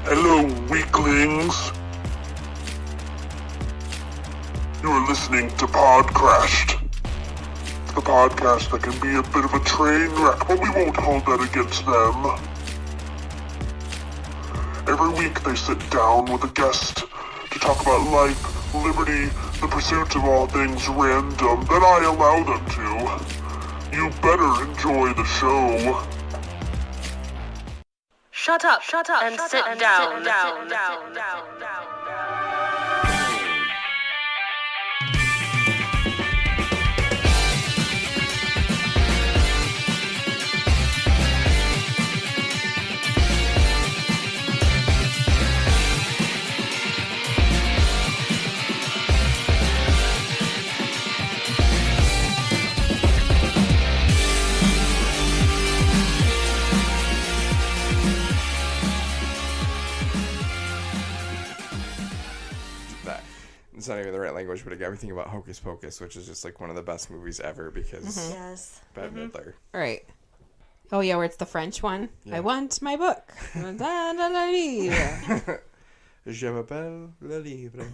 Hello, weaklings. You are listening to Podcrashed. The podcast that can be a bit of a train wreck, but we won't hold that against them. Every week they sit down with a guest to talk about life, liberty, the pursuit of all things random that I allow them to. You better enjoy the show. Shut up and sit down. It's not even the right language, but it got me thinking about Hocus Pocus, which is just like one of the best movies ever because Yes. Bette Midler. Right. Oh, yeah, where it's the French one. Yeah. I want my book. Da, da, da, da. Je m'appelle le livre.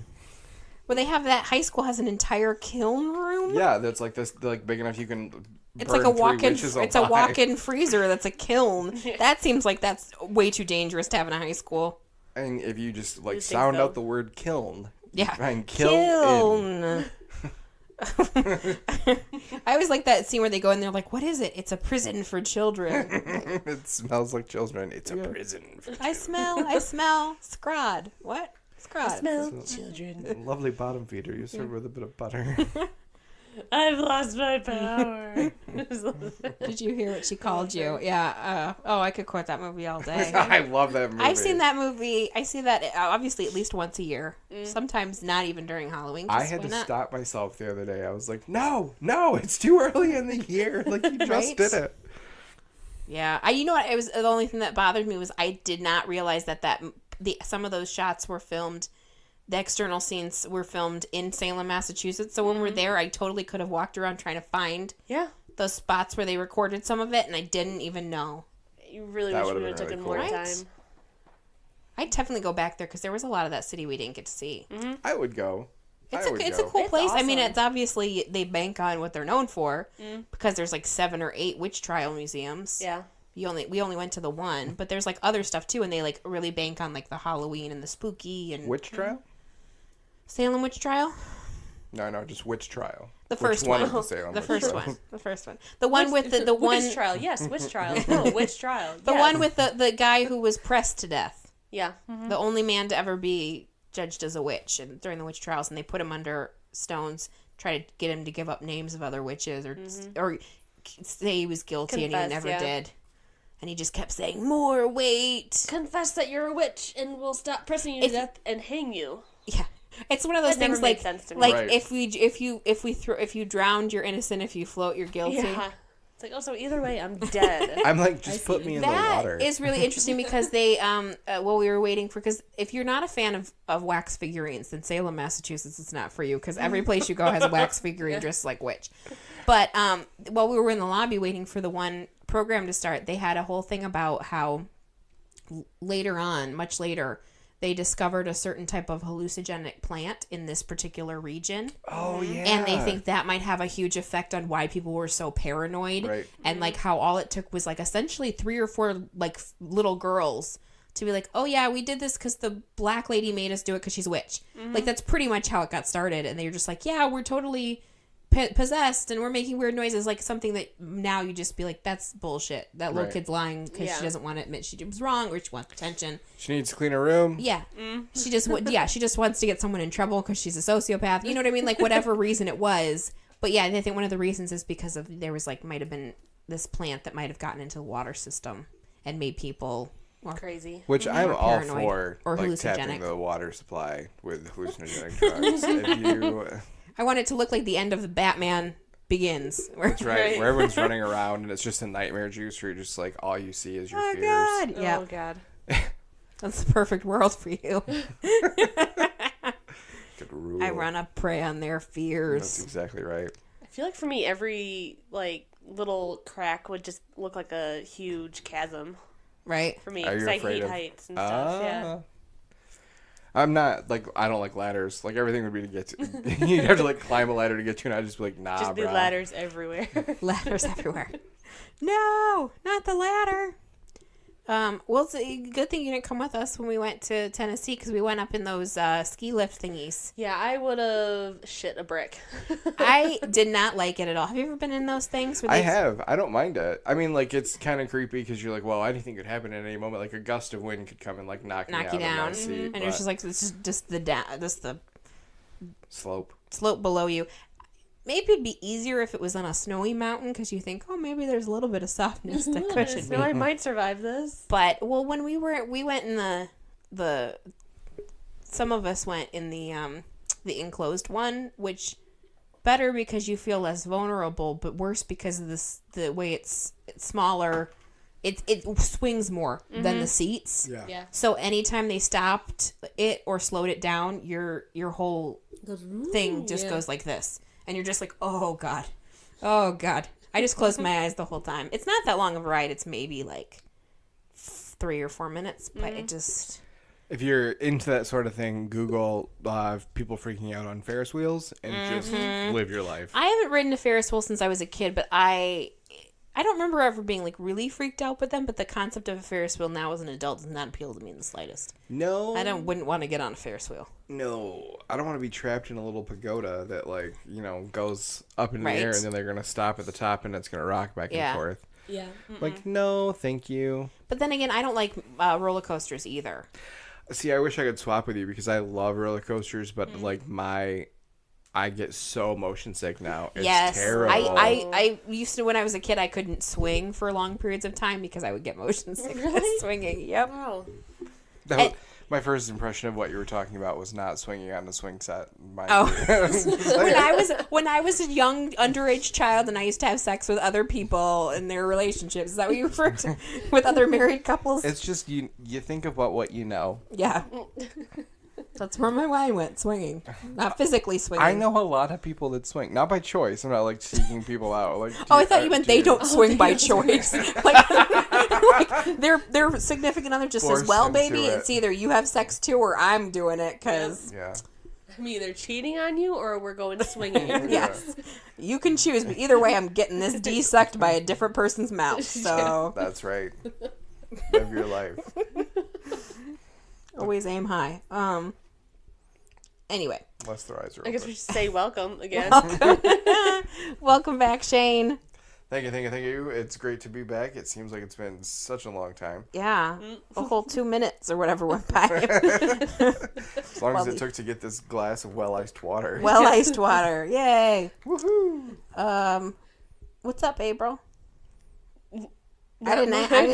Where they have that high school has an entire kiln room. Yeah, that's like this, like big enough you can. It's like a walk-in. It's a walk-in freezer that's a kiln. That seems like that's way too dangerous to have in a high school. And if you just like You think sound so? out the word kiln, Yeah. and Kiln. I always like that scene where they go in there like, what is it? It's a prison for children. it smells like children. It's a prison. For I smell scrod. What? Scrod. Smell children. Lovely bottom feeder. You serve with a bit of butter. I've lost my power. Did you hear what she called you? Yeah. I could quote that movie all day. I love that movie. I've seen that movie. I see that obviously at least once a year. Sometimes not even during Halloween. I had to stop myself the other day. I was like, no, it's too early in the year. Like, you just Right? did it. Yeah. You know what? It was the only thing that bothered me was I did not realize that some of those shots were filmed. The external scenes were filmed in Salem, Massachusetts. So when we're there, I totally could have walked around trying to find those spots where they recorded some of it, and I didn't even know. You really That wish we would've would have been taken really more cool. time. Right? I'd definitely go back there because there was a lot of that city we didn't get to see. I would go. It's a cool place. I mean, it's obviously they bank on what they're known for because there's like 7 or 8 witch trial museums. Yeah. We only went to the one, but there's like other stuff too, and they like really bank on like the Halloween and the spooky and Witch trial? Salem witch trial. No, just witch trial. The first Which one. of the Salem The witch first trials? one. The first one. The one with the one. Witch trial. Yes, witch trial. No, witch trial. The yes. one with the guy who was pressed to death. Yeah. The only man to ever be judged as a witch, and during the witch trials, and they put him under stones, try to get him to give up names of other witches or say he was guilty, and he Confess, never did. And he just kept saying, "More weight." Confess that you're a witch, and we'll stop pressing you to death and hang you. Yeah, it's one of those That never things made like sense to me. like Right. if you drowned, you're innocent. If you float, you're guilty. Yeah. It's like, so either way, I'm dead. I'm like, just put me in the water. That is really interesting because they while we were waiting for, because if you're not a fan of wax figurines, then Salem, Massachusetts is not for you, because every place you go has a wax figurine dressed like witch. But while we were in the lobby waiting for the one program to start, they had a whole thing about how later on, much later, they discovered a certain type of hallucinogenic plant in this particular region. Oh, yeah. And they think that might have a huge effect on why people were so paranoid. Right. And like how all it took was like essentially 3 or 4 like little girls to be like, oh yeah, we did this because the black lady made us do it because she's a witch. Like that's pretty much how it got started. And they were just like, yeah, we're totally possessed and we're making weird noises, like something that now you just be like, that's bullshit. That little Right. kid's lying because she doesn't want to admit she was wrong or she wants attention. She needs to clean her room. Yeah. She just wants to get someone in trouble because she's a sociopath. You know what I mean? Like whatever reason it was. But yeah, I think one of the reasons is because of there was like might have been this plant that might have gotten into the water system and made people Crazy. Which I'm all paranoid for, or like hallucinogenic. tapping the water supply with hallucinogenic drugs. If you, I want it to look like the end of the Batman Begins. that's right, where everyone's running around and it's just a nightmare juice where you're just like, all you see is your Oh fears. God! Yeah, Oh, God. that's the perfect world for you. Good rule. I run up prey on their That's fears. exactly right. I feel like for me, every, like, little crack would just look like a huge chasm. right? For me, Are because you I afraid hate of heights and stuff. Yeah. I'm not like I don't like ladders. Like everything would be to get to. You have to like climb a ladder to get to, and I'd just be like, nah, Just be bro. ladders everywhere. Ladders everywhere. No, not the ladder. Well, it's a good thing you didn't come with us when we went to Tennessee because we went up in those ski lift thingies. Yeah, I would have shit a brick. I did not like it at all. Have you ever been in those things? I have. I don't mind it. I mean, like it's kind of creepy because you're like, well, anything could happen at any moment. Like a gust of wind could come and like knock me knock out you of my down, seat, and you're just like, this is just the slope. slope below you. Maybe it'd be easier if it was on a snowy mountain because you think, oh, maybe there's a little bit of softness to cushion me. No, I might survive this. But well, when we went in the some of us went in the enclosed one, which better because you feel less vulnerable, but worse because of the way it's smaller. It swings more than the seats. Yeah. So anytime they stopped it or slowed it down, your whole thing just goes like this. And you're just like, oh, God. Oh, God. I just closed my eyes the whole time. It's not that long of a ride. It's maybe like 3 or 4 minutes. But it just... If you're into that sort of thing, Google people freaking out on Ferris wheels and just live your life. I haven't ridden a Ferris wheel since I was a kid, but I don't remember ever being like really freaked out with them. But the concept of a Ferris wheel now as an adult does not appeal to me in the slightest. No. Wouldn't want to get on a Ferris wheel. No. I don't want to be trapped in a little pagoda that, like, you know, goes up in the Right. air and then they're going to stop at the top and it's going to rock back Yeah. and forth. Yeah. Like, no, thank you. But then again, I don't like roller coasters either. See, I wish I could swap with you because I love roller coasters, but, like, I get so motion sick now. It's Yes, terrible. I used to when I was a kid. I couldn't swing for long periods of time because I would get motion sickness swinging. Yep. Wow. My first impression of what you were talking about was not swinging on the swing set. when I was a young underage child and I used to have sex with other people in their relationships. Is that what you refer to? With other married couples? It's just you think about what you know. Yeah. That's where my mind went, swinging. Not physically swinging. I know a lot of people that swing, not by choice. I'm not like seeking people out. Like, I thought you meant they don't swing by choice. like their significant other just says, Forced "Well, into baby, it. it's either you have sex too or I'm doing it." Because Yeah. I'm either cheating on you or we're going swinging. yes, you can choose, but either way, I'm getting this de-sucked by a different person's mouth. So That's right. Live your life. always aim high. Anyway, Unless their eyes are I guess open. we should say welcome again. welcome back, Shane. Thank you. It's great to be back. It seems like it's been such a long time. Yeah, a whole 2 minutes or whatever went by. As long as it took to get this glass of well-iced water. Well iced water, yay! Woohoo! What's up, April? I didn't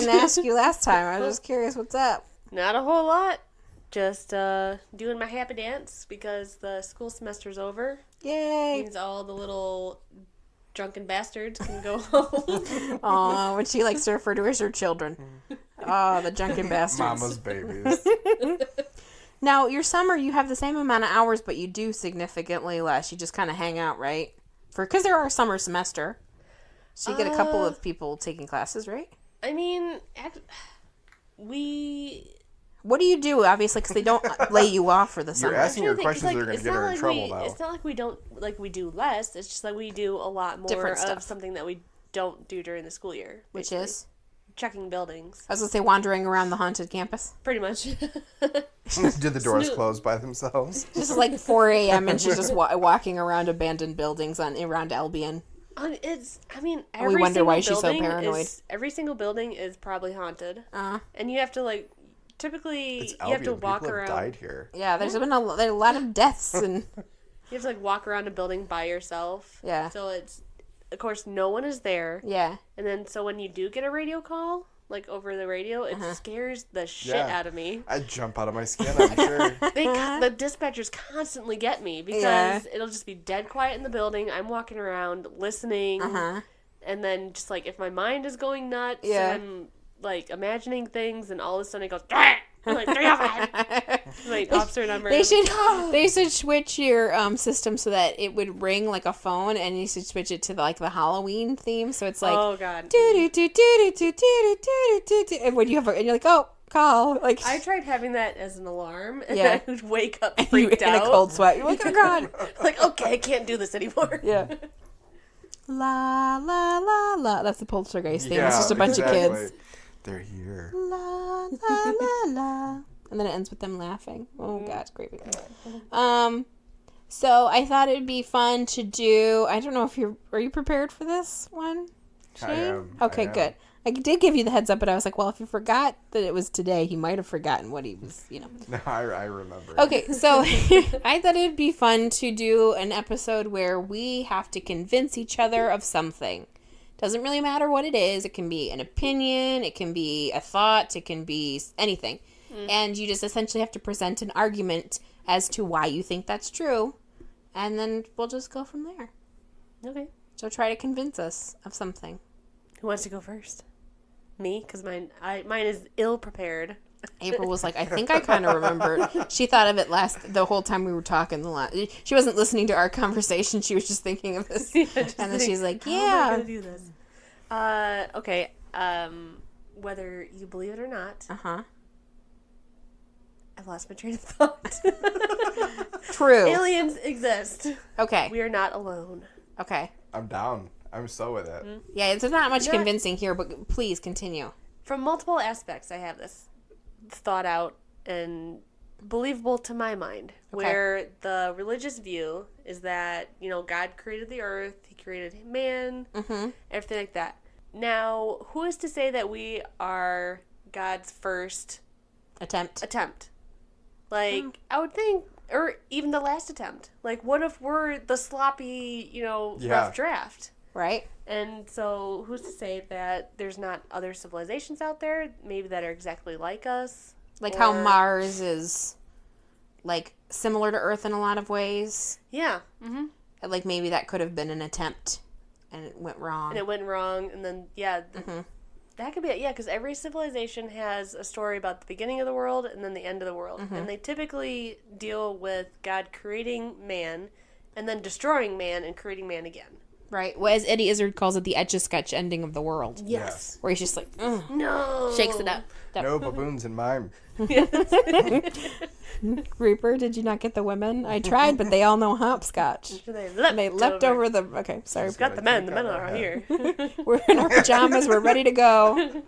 ask you last time. I was just curious. What's up? Not a whole lot. Just doing my happy dance because the school semester's over. Yay! Means all the little drunken bastards can go home. Aw, what she likes to refer to as her children. Oh, the drunken bastards. Mama's babies. Now, your summer, you have the same amount of hours, but you do significantly less. You just kind of hang out, right? Because there are summer semester. So you get a couple of people taking classes, right? I mean, we... What do you do, obviously, because they don't lay you off for the summer? You're asking her think, 'cause, questions that are going to get her in trouble now. It's not like we don't, like we do less. It's just like we do a lot more Different of stuff. something that we don't do during the school year. Which basically. is? Checking buildings. I was going to say wandering around the haunted campus. Pretty much. Did the doors close by themselves? Just like 4 a.m. and she's just walking around abandoned buildings around Albion. Every wonder single why she's so building paranoid. every single building is probably haunted. Uh, And you have to, like, typically, It's you Albion. have to walk People around. have died here. yeah, there's been a lot of deaths and You have to, like, walk around a building by yourself. Yeah. So it's, of course, no one is there. yeah. And then, so when you do get a radio call, like, over the radio, it scares the shit Yeah. out of me. I'd jump out of my skin, I'm sure. The dispatchers constantly get me because Yeah. it'll just be dead quiet in the building. I'm walking around listening, and then just like if my mind is going nuts, Yeah. and I'm like imagining things, and all of a sudden it goes, "Ah!" I'm like 305. My officer number. They should switch your system so that it would ring like a phone, and you should switch it to like the Halloween theme. So it's like, oh god, and when you have, and you're like, oh, call. Like I tried having that as an alarm, and Yeah. I would wake up you freaked in out, a cold sweat. You're like, oh god. like okay, I can't do this anymore. Yeah. La la la la. That's the Poltergeist theme. It's just a bunch of kids. They're here. La la la la. And then it ends with them laughing. Oh god, it's great. So I thought it'd be fun to do. I don't know if are you prepared for this one, Shane? I am. Okay, good. I did give you the heads up, but I was like, well, if you forgot that it was today, he might have forgotten what he was, No, I remember. Okay, so I thought it'd be fun to do an episode where we have to convince each other of something. Doesn't really matter what it is. It can be an opinion, it can be a thought, it can be anything. And you just essentially have to present an argument as to why you think that's true. And then we'll just go from there. Okay. So try to convince us of something. Who wants to go first? Me, because mine is ill prepared. April was like, I think I kind of remembered. She thought of it the whole time we were talking. She wasn't listening to our conversation. She was just thinking of this. And then she's like, How am I yeah. gonna do this? Okay. Whether you believe it or not, Uh-huh. I've lost my train of thought. True. Aliens exist. Okay. We are not alone. Okay. I'm down. I'm so with it. Yeah, there's not much Not- convincing here, but please continue. From multiple aspects, I have this thought out and believable to my mind. Okay. Where the religious view is that, God created the earth, he created man, everything like that. Now, who is to say that we are God's first attempt? Like, I would think, or even the last attempt. Like, what if we're the sloppy, rough draft? Right? And so, who's to say that there's not other civilizations out there, maybe that are exactly like us? Like how Mars is, like, similar to Earth in a lot of ways. Yeah. Mm-hmm. Like, maybe that could have been an attempt, and it went wrong. And it went wrong, and then, that could be it. Yeah, because every civilization has a story about the beginning of the world and then the end of the world. And they typically deal with God creating man and then destroying man and creating man again. Right. Well, as Eddie Izzard calls it, the Etch-a-Sketch ending of the world. Yes. Where he's just like, ugh. No. Shakes it up. No baboons in mine. Reaper, did you not get the women? I tried, but they all know hopscotch. They They leapt over the... Okay, sorry. Got the men. The men are here. We're in our pajamas. We're ready to go.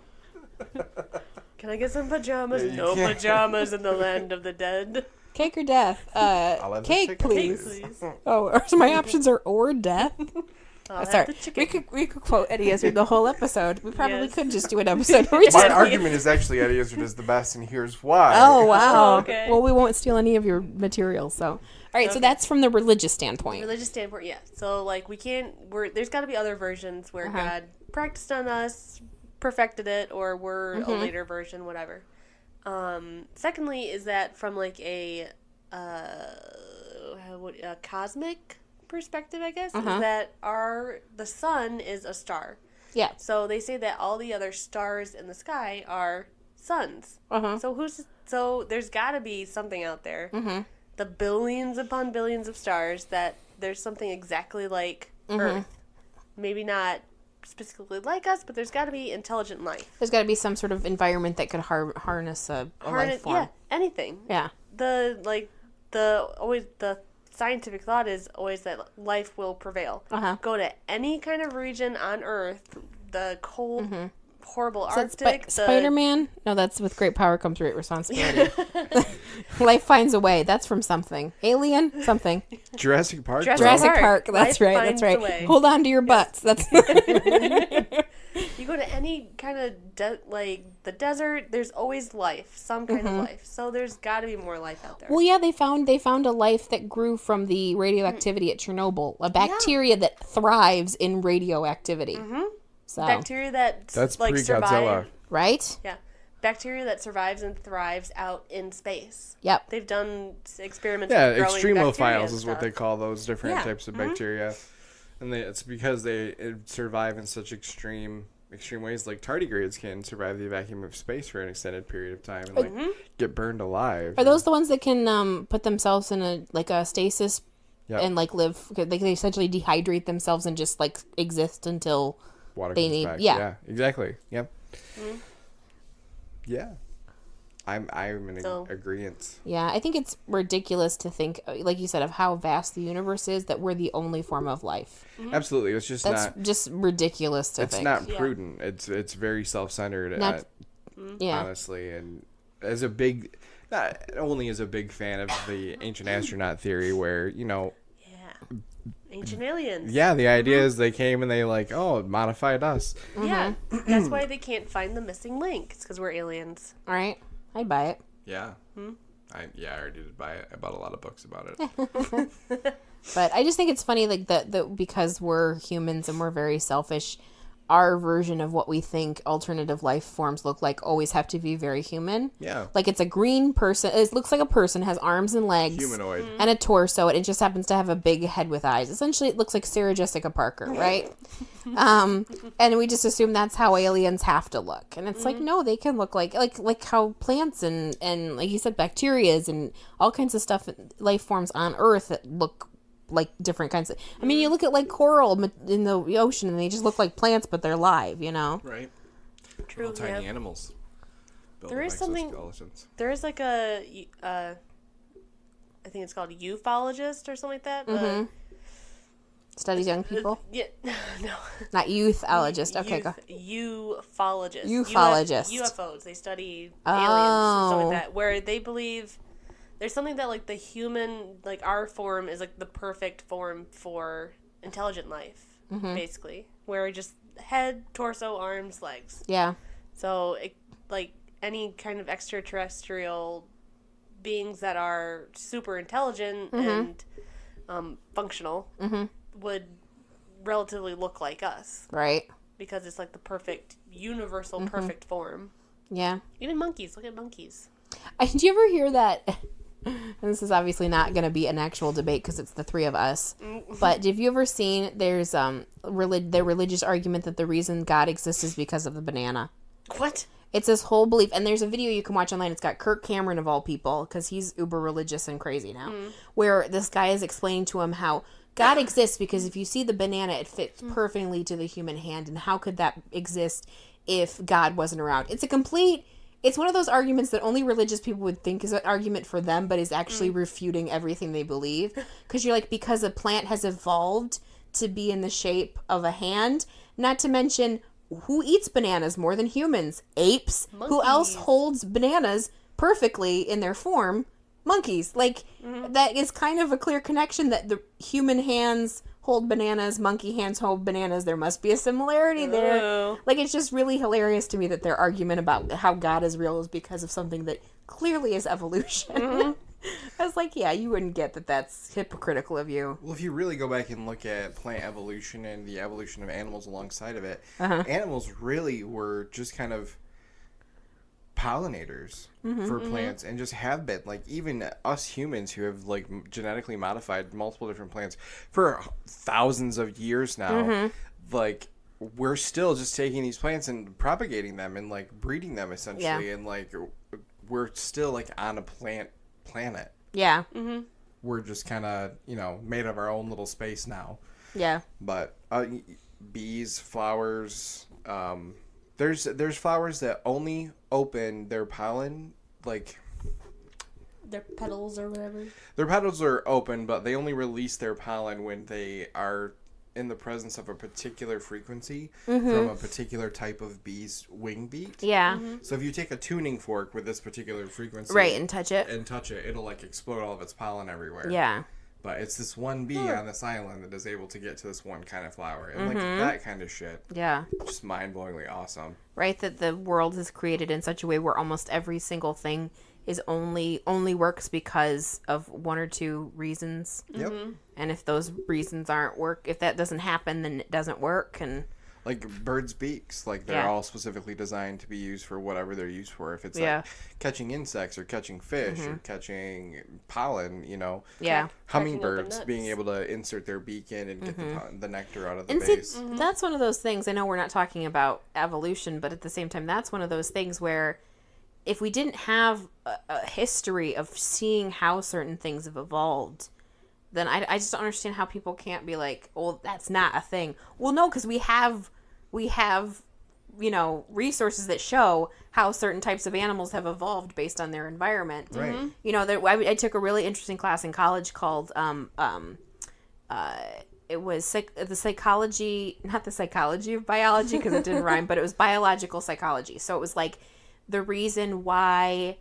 Can I get some pajamas? Yeah, you No can. pajamas in the land of the dead. Cake or death? I'll have the Cake, chicken, please. Please. Oh, so my options are or death. I'll have Sorry, the chicken. we could quote Eddie Izzard the whole episode. We probably Yes. could just do an episode where we My just... argument is actually Eddie Izzard is the best, and here's why. Oh, wow. Oh, okay. Well, we won't steal any of your material, so... All right, so that's from the religious standpoint. Religious standpoint, yeah. So, like, there's got to be other versions where God practiced on us, perfected it, or we're a later version, whatever. Secondly, is that from, like, a cosmic perspective, I guess, is that the sun is a star. Yeah. So they say that all the other stars in the sky are suns. So there's got to be something out there. The billions upon billions of stars that there's something exactly like Earth. Maybe not specifically like us, but there's got to be intelligent life. There's got to be some sort of environment that could harness a life form. Yeah, anything. Yeah. The scientific thought is always that life will prevail. Go to any kind of region on Earth, the cold, horrible Arctic. Spider-Man? No, that's with great power comes great responsibility. Life finds a way. That's from something. Alien? Something. Jurassic Park. Jurassic Park. That's Life right. finds That's a right. way. Hold on to your butts. That's You go to any kind of the desert. There's always life, some kind of life. So there's got to be more life out there. Well, yeah, they found a life that grew from the radioactivity at Chernobyl. A bacteria that thrives in radioactivity. So, Bacteria That's like pre-Godzilla. survive. right? Yeah, bacteria that survives and thrives out in space. Yep. They've done experiments. Yeah, with growing extremophiles bacteria is and what stuff. they call those different Yeah. types of bacteria. And it's because they survive in such extreme extreme ways, like tardigrades can survive the vacuum of space for an extended period of time and like get burned alive. Are those the ones that can put themselves in a stasis and like live? Like they essentially dehydrate themselves and just like exist until water they comes need. back. Yeah. Yeah, exactly. Yep. Yeah. I'm in agreement. Yeah, I think it's ridiculous to think, like you said, of how vast the universe is, that we're the only form of life. Absolutely. It's just That's just ridiculous to it's think. not prudent. It's very self-centered. Not- yeah. Honestly, and as a big, not only as a big fan of the ancient astronaut theory, where Yeah. Ancient aliens. yeah, the idea is they came and they like modified us. Yeah. That's why they can't find the missing link. It's because we're aliens. All right, I'd buy it. Yeah. I already did buy it. I bought a lot of books about it. But I just think it's funny, like that because we're humans and we're very selfish, our version of what we think alternative life forms look like always have to be very human. Yeah. Like it's a green person. It looks like a person, has arms and legs. Humanoid. And a torso. And it just happens to have a big head with eyes. Essentially, it looks like Sarah Jessica Parker, right? And we just assume that's how aliens have to look. And it's like, no, they can look like how plants and like you said, bacterias and all kinds of stuff, life forms on Earth that look like different kinds of. I mean, you look at like coral in the ocean, and they just look like plants, but they're live. Right. True. Little tiny animals. There is something. There is like a, I think it's called ufologist or something like that. Studies young people. Yeah, no. Not youthologist. Okay, go. Ufologist. Ufologist. UFOs. They study aliens and stuff like that. Where they believe there's something that like the human, like our form is like the perfect form for intelligent life, basically. Where just head, torso, arms, legs. Yeah. So it, like any kind of extraterrestrial beings that are super intelligent and functional would relatively look like us. Right. Because it's like the perfect, universal, perfect form. Yeah. Even monkeys. Look at monkeys. Did you ever hear that? And this is obviously not going to be an actual debate because it's the three of us. But have you ever seen there's the religious argument that the reason God exists is because of the banana? What? It's this whole belief, and there's a video you can watch online. It's got Kirk Cameron of all people, because he's uber religious and crazy now, where this guy is explaining to him how God exists because if you see the banana, it fits perfectly to the human hand, and how could that exist if God wasn't around? It's one of those arguments that only religious people would think is an argument for them, but is actually refuting everything they believe. Because you're like, because a plant has evolved to be in the shape of a hand, not to mention, who eats bananas more than humans? Apes. Monkeys. Who else holds bananas perfectly in their form? Monkeys. Like, that is kind of a clear connection that the human hands hold bananas, monkey hands hold bananas. There must be a similarity there. Like, it's just really hilarious to me that their argument about how God is real is because of something that clearly is evolution. I was like, yeah, you wouldn't get that that's hypocritical of you. Well, if you really go back and look at plant evolution and the evolution of animals alongside of it, animals really were just kind of pollinators for plants and just have been. Like, even us humans who have, like, genetically modified multiple different plants for thousands of years now, like, we're still just taking these plants and propagating them and, like, breeding them, essentially. Yeah. And, like, we're still, like, on a planet. Yeah. We're just kind of, made of our own little space now. Yeah. But bees, flowers, there's flowers that only open their pollen, like... Their petals or whatever. Their petals are open, but they only release their pollen when they are in the presence of a particular frequency from a particular type of bee's wing beat. Yeah. So if you take a tuning fork with this particular frequency... Right, and touch it, it'll, like, explode all of its pollen everywhere. Yeah. But it's this one bee on this island that is able to get to this one kind of flower. And, like, that kind of shit. Yeah. Just mind-blowingly awesome. Right, that the world is created in such a way where almost every single thing is only works because of one or two reasons. Yep. And if those reasons if that doesn't happen, then it doesn't work. And like birds' beaks. Like they're all specifically designed to be used for whatever they're used for. If it's like catching insects or catching fish or catching pollen, you know. Yeah. Hummingbirds being able to insert their beak in and get the nectar out of the And base. see, that's one of those things. I know we're not talking about evolution, but at the same time, that's one of those things where if we didn't have a history of seeing how certain things have evolved, then I just don't understand how people can't be like, well, that's not a thing. Well, no, because we have, you know, resources that show how certain types of animals have evolved based on their environment. Right. You know, I took a really interesting class in college called, it was the psychology, not the psychology of biology because it didn't rhyme, but it was biological psychology. So it was like the reason why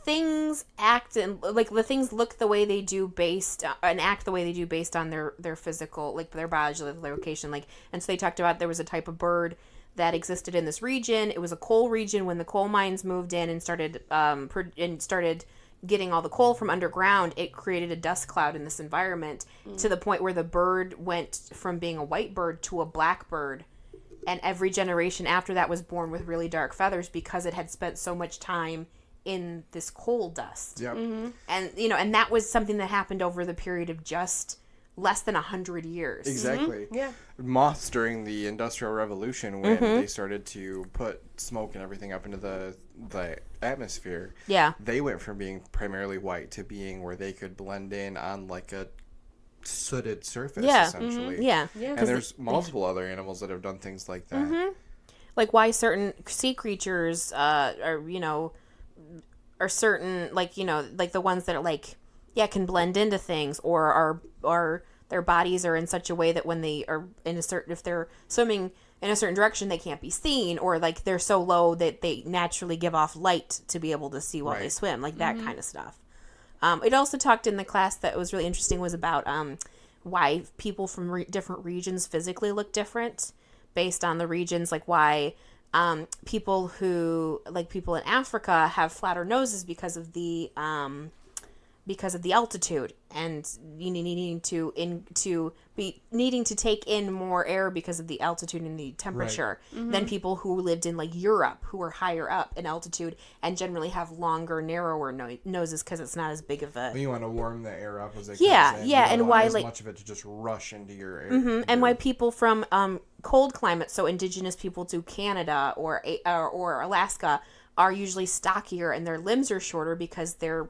things act and like the things look the way they do based and act the way they do based on their physical, like their biological location. Like, and so they talked about there was a type of bird that existed in this region. It was a coal region. When the coal mines moved in and started getting all the coal from underground, it created a dust cloud in this environment to the point where the bird went from being a white bird to a black bird. And every generation after that was born with really dark feathers because it had spent so much time in this coal dust. Yep. And, you know, and that was something that happened over the period of just less than 100 years. Exactly. Yeah. Moths during the Industrial Revolution, when they started to put smoke and everything up into the atmosphere, they went from being primarily white to being where they could blend in on like a sooted surface, essentially. Yeah. And there's multiple other animals that have done things like that. Like why certain sea creatures are, you know, are certain, like, you know, like the ones that are like, can blend into things or are their bodies are in such a way that when they are in a certain, if they're swimming in a certain direction, they can't be seen, or like they're so low that they naturally give off light to be able to see while they swim, like that kind of stuff. It also talked in the class that was really interesting was about why people from different regions physically look different based on the regions, like why people in Africa have flatter noses because of the altitude and needing to take in more air because of the altitude and the temperature than people who lived in like Europe, who are higher up in altitude and generally have longer, narrower noses because it's not as big of a. You want to warm the air up as it comes in. And why as like much of it to just rush into your air. and why people from cold climates, so indigenous people to Canada or Alaska, are usually stockier and their limbs are shorter because their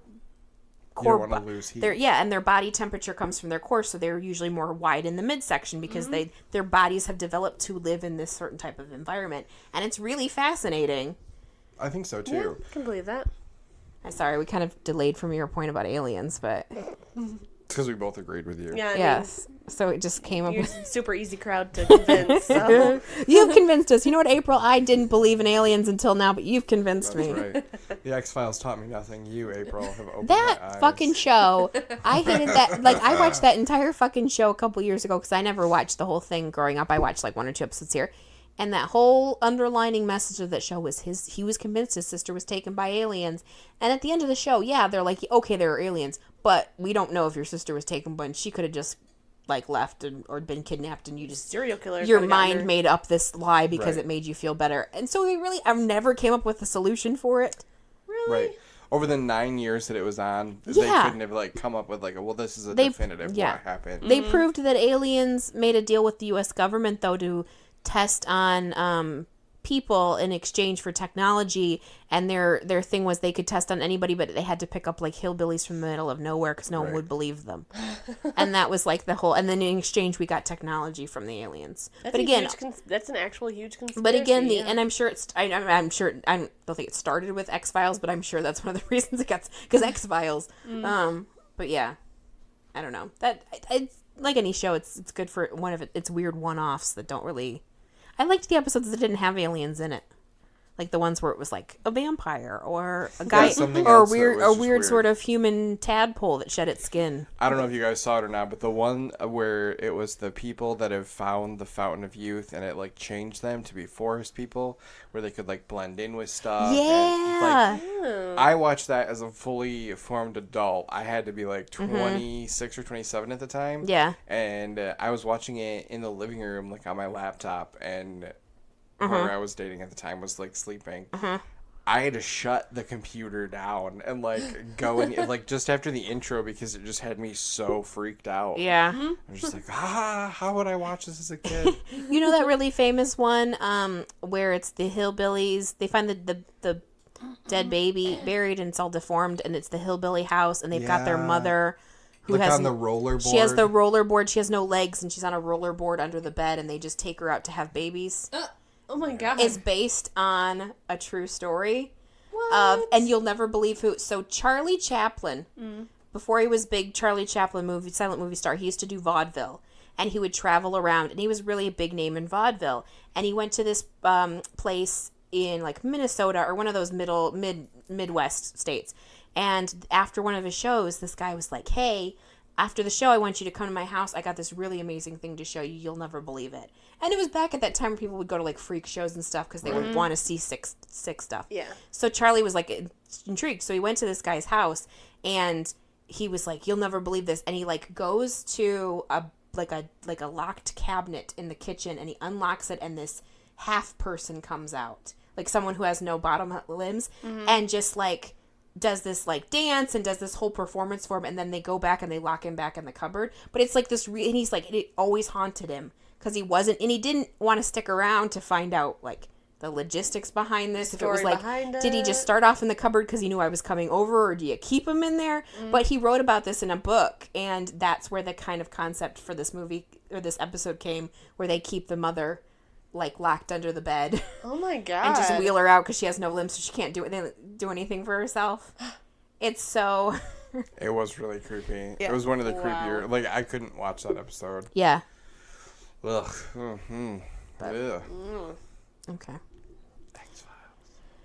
core, you don't want to lose heat. And their body temperature comes from their core, so they're usually more wide in the midsection because their bodies have developed to live in this certain type of environment, and it's really fascinating. I think so too. I can believe that. I'm sorry, we kind of delayed from your point about aliens, but It's because we both agreed with you. Yeah. yes, so it just came up. You're a super easy crowd to convince. So. You've convinced us. You know what, April? I didn't believe in aliens until now, but you've convinced me. That's right. The X-Files taught me nothing. You, April, have opened That my eyes. fucking show, I hated that. Like, I watched that entire fucking show a couple years ago because I never watched the whole thing growing up. I watched like 1 or 2 episodes here. And that whole underlining message of that show was he was convinced his sister was taken by aliens. And at the end of the show, they're like, okay, there are aliens, but we don't know if your sister was taken, but she could have just like left or been kidnapped, and you just Serial killer. your mind made up this lie because it made you feel better. And so I've never came up with a solution for it. Really? Right. Over the 9 years that it was on, they couldn't have like come up with like, well, this is a definitive what happened. They proved that aliens made a deal with the U.S. government though to test on people in exchange for technology, and their thing was they could test on anybody, but they had to pick up like hillbillies from the middle of nowhere because no one would believe them. And that was like the whole, and then in exchange we got technology from the aliens. That's that's an actual huge conspiracy. But again, and I'm sure I'm sure I don't think it started with X-Files, but I'm sure that's one of the reasons it gets, because X-Files. But yeah, I don't know, that it's like any show, it's good for its weird one-offs that don't really. I liked the episodes that didn't have aliens in it. like the ones where it was like a vampire or a guy something or else that was a just weird weird. sort of human tadpole that shed its skin. I don't know if you guys saw it or not, but the one where it was the people that have found the Fountain of Youth and it like changed them to be forest people where they could like blend in with stuff. Yeah. And, like, I watched that as a fully formed adult. I had to be like 26 or 27 at the time. Yeah. And I was watching it in the living room, like on my laptop, and whoever I was dating at the time was like sleeping. I had to shut the computer down and like go in like just after the intro because it just had me so freaked out. Yeah. I was just like, how would I watch this as a kid? You know that really famous one where it's the hillbillies, they find the dead baby buried and it's all deformed and it's the hillbilly house and they've got their Yeah. mother who Like has on the rollerboard. She has the rollerboard. She has no legs and she's on a rollerboard under the bed and they just take her out to have babies. Oh my god. It's based on a true story What? and you'll never believe who. So Charlie Chaplin, before he was big, Charlie Chaplin silent movie star, he used to do vaudeville and he would travel around and he was really a big name in vaudeville. And he went to this place in like Minnesota or one of those Midwest states. And after one of his shows, this guy was like, hey, after the show, I want you to come to my house. I got this really amazing thing to show you. You'll never believe it. And it was back at that time where people would go to like freak shows and stuff because they would want to see sick stuff. Yeah. So Charlie was like intrigued. So he went to this guy's house and he was like, you'll never believe this. And he like goes to a locked cabinet in the kitchen and he unlocks it and this half person comes out. Like someone who has no bottom limbs and just like does this like dance and does this whole performance for him and then they go back and they lock him back in the cupboard. But it's like this and he's like, it always haunted him because he didn't want to stick around to find out like the logistics behind this. If it was Story like, behind did he it. just start off in the cupboard because he knew I was coming over or do you keep him in there? But he wrote about this in a book and that's where the kind of concept for this movie or this episode came where they keep the mother like locked under the bed Oh my god. and just wheel her out because she has no limbs so she can't do anything for herself. It's so It was really creepy. Yeah. It was one of the Wow. creepier. Like I couldn't watch that episode. yeah. Ugh. Mm-hmm. Ugh. Okay.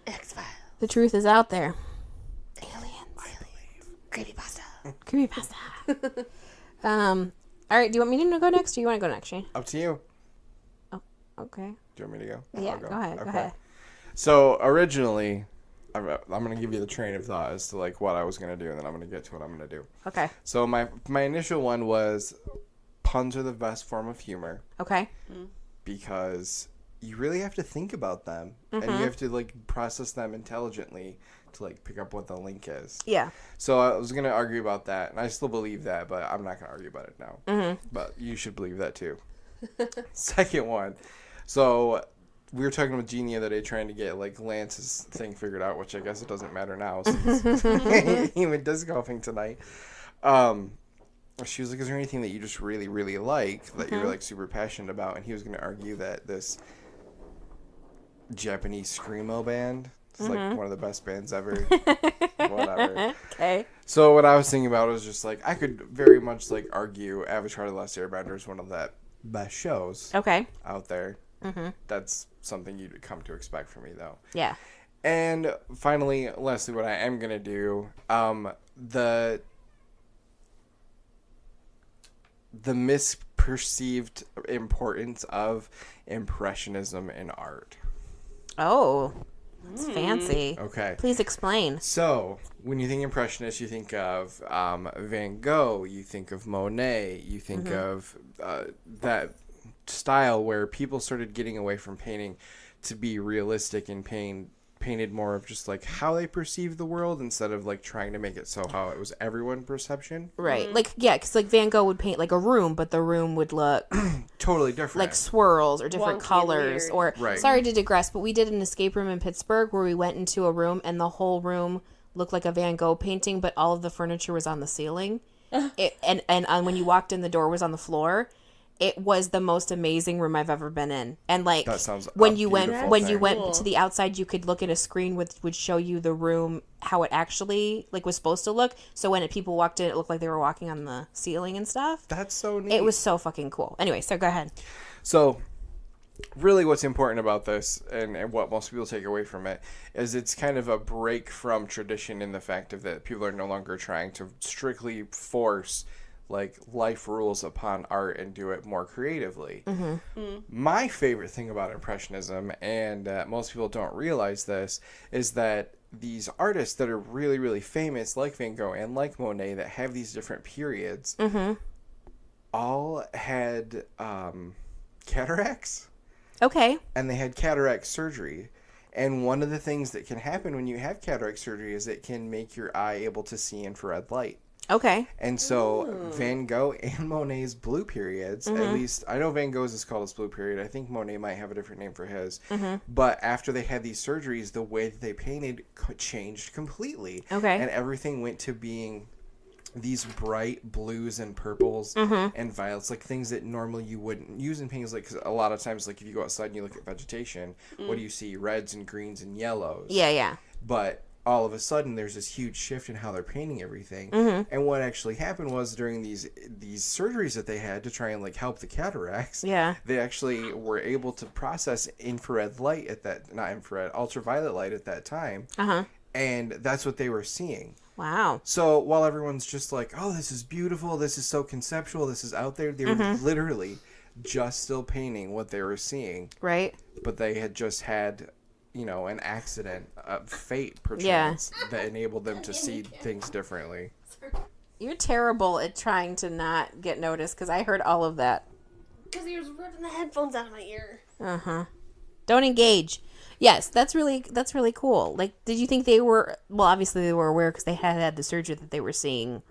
X-Files. The truth is out there. Creepypasta. Creepypasta. All right. Do you want me to go next, or you want to go next, Shane? Up to you. Okay. Do you want me to go? Yeah. I'll Go ahead. Go Okay. ahead. So originally, I'm gonna give you the train of thought as to like what I was gonna do, and then I'm gonna get to what I'm gonna do. Okay. So my initial one was puns are the best form of humor Okay. because you really have to think about them and you have to like process them intelligently to like pick up what the link is. Yeah. So I was gonna argue about that, and I still believe that, but I'm not gonna argue about it now. But you should believe that too. Second one. So we were talking with Jean the other day trying to get like Lance's thing figured out, which I guess it doesn't matter now since he went disc golfing tonight. She was like, is there anything that you just really, really like that you're like super passionate about? And he was going to argue that this Japanese screamo band is like one of the best bands ever. Whatever. Okay. So what I was thinking about was just like I could very much like argue Avatar: The Last Airbender is one of the best shows Okay. out there. That's something you'd come to expect from me, though. Yeah. And finally, lastly, what I am gonna do, the misperceived importance of impressionism in art. Oh, that's fancy. Okay. Please explain. So, when you think impressionist, you think of Van Gogh, you think of Monet, you think of that style where people started getting away from painting to be realistic and painted more of just like how they perceive the world instead of like trying to make it so how it was everyone's perception. Right. Like, yeah, because like Van Gogh would paint like a room, but the room would look Totally different. like swirls or different Wonky and colors. weird. Or, Right. sorry to digress, but we did an escape room in Pittsburgh where we went into a room and the whole room looked like a Van Gogh painting, but all of the furniture was on the ceiling. And when you walked in, the door was on the floor. It was the most amazing room I've ever been in. And like That sounds when a you went beautiful when thing. you went Cool. to the outside, you could look at a screen would show you the room how it actually like was supposed to look. So when people walked in, it looked like they were walking on the ceiling and stuff. That's so neat. It was so fucking cool. Anyway, so go ahead. So, really what's important about this and what most people take away from it is it's kind of a break from tradition in the fact of that people are no longer trying to strictly force like life rules upon art and do it more creatively. My favorite thing about Impressionism, and most people don't realize this, is that these artists that are really, really famous, like Van Gogh and like Monet, that have these different periods, all had cataracts. Okay. And they had cataract surgery. And one of the things that can happen when you have cataract surgery is it can make your eye able to see infrared light. Okay. And so Van Gogh and Monet's blue periods, at least, I know Van Gogh's is called his blue period. I think Monet might have a different name for his. But after they had these surgeries, the way that they painted changed completely. Okay. And everything went to being these bright blues and purples and violets, like things that normally you wouldn't use in paintings. Like, 'cause a lot of times, like if you go outside and you look at vegetation, what do you see? Reds and greens and yellows. Yeah. But all of a sudden, there's this huge shift in how they're painting everything. And what actually happened was during these surgeries that they had to try and like help the cataracts. Yeah. They actually were able to process infrared light at that, not infrared, ultraviolet light at that time. And that's what they were seeing. Wow. So while everyone's just like, oh, this is beautiful, this is so conceptual, this is out there, they were literally just still painting what they were seeing. Right. But they had just had, you know, an accident, fate perchance, that enabled them to see things differently. You're terrible at trying to not get noticed because I heard all of that. Because he was ripping the headphones out of my ear. Don't engage. Yes, that's really cool. Like, did you think they were? Well, obviously they were aware because they had the surgery that they were seeing.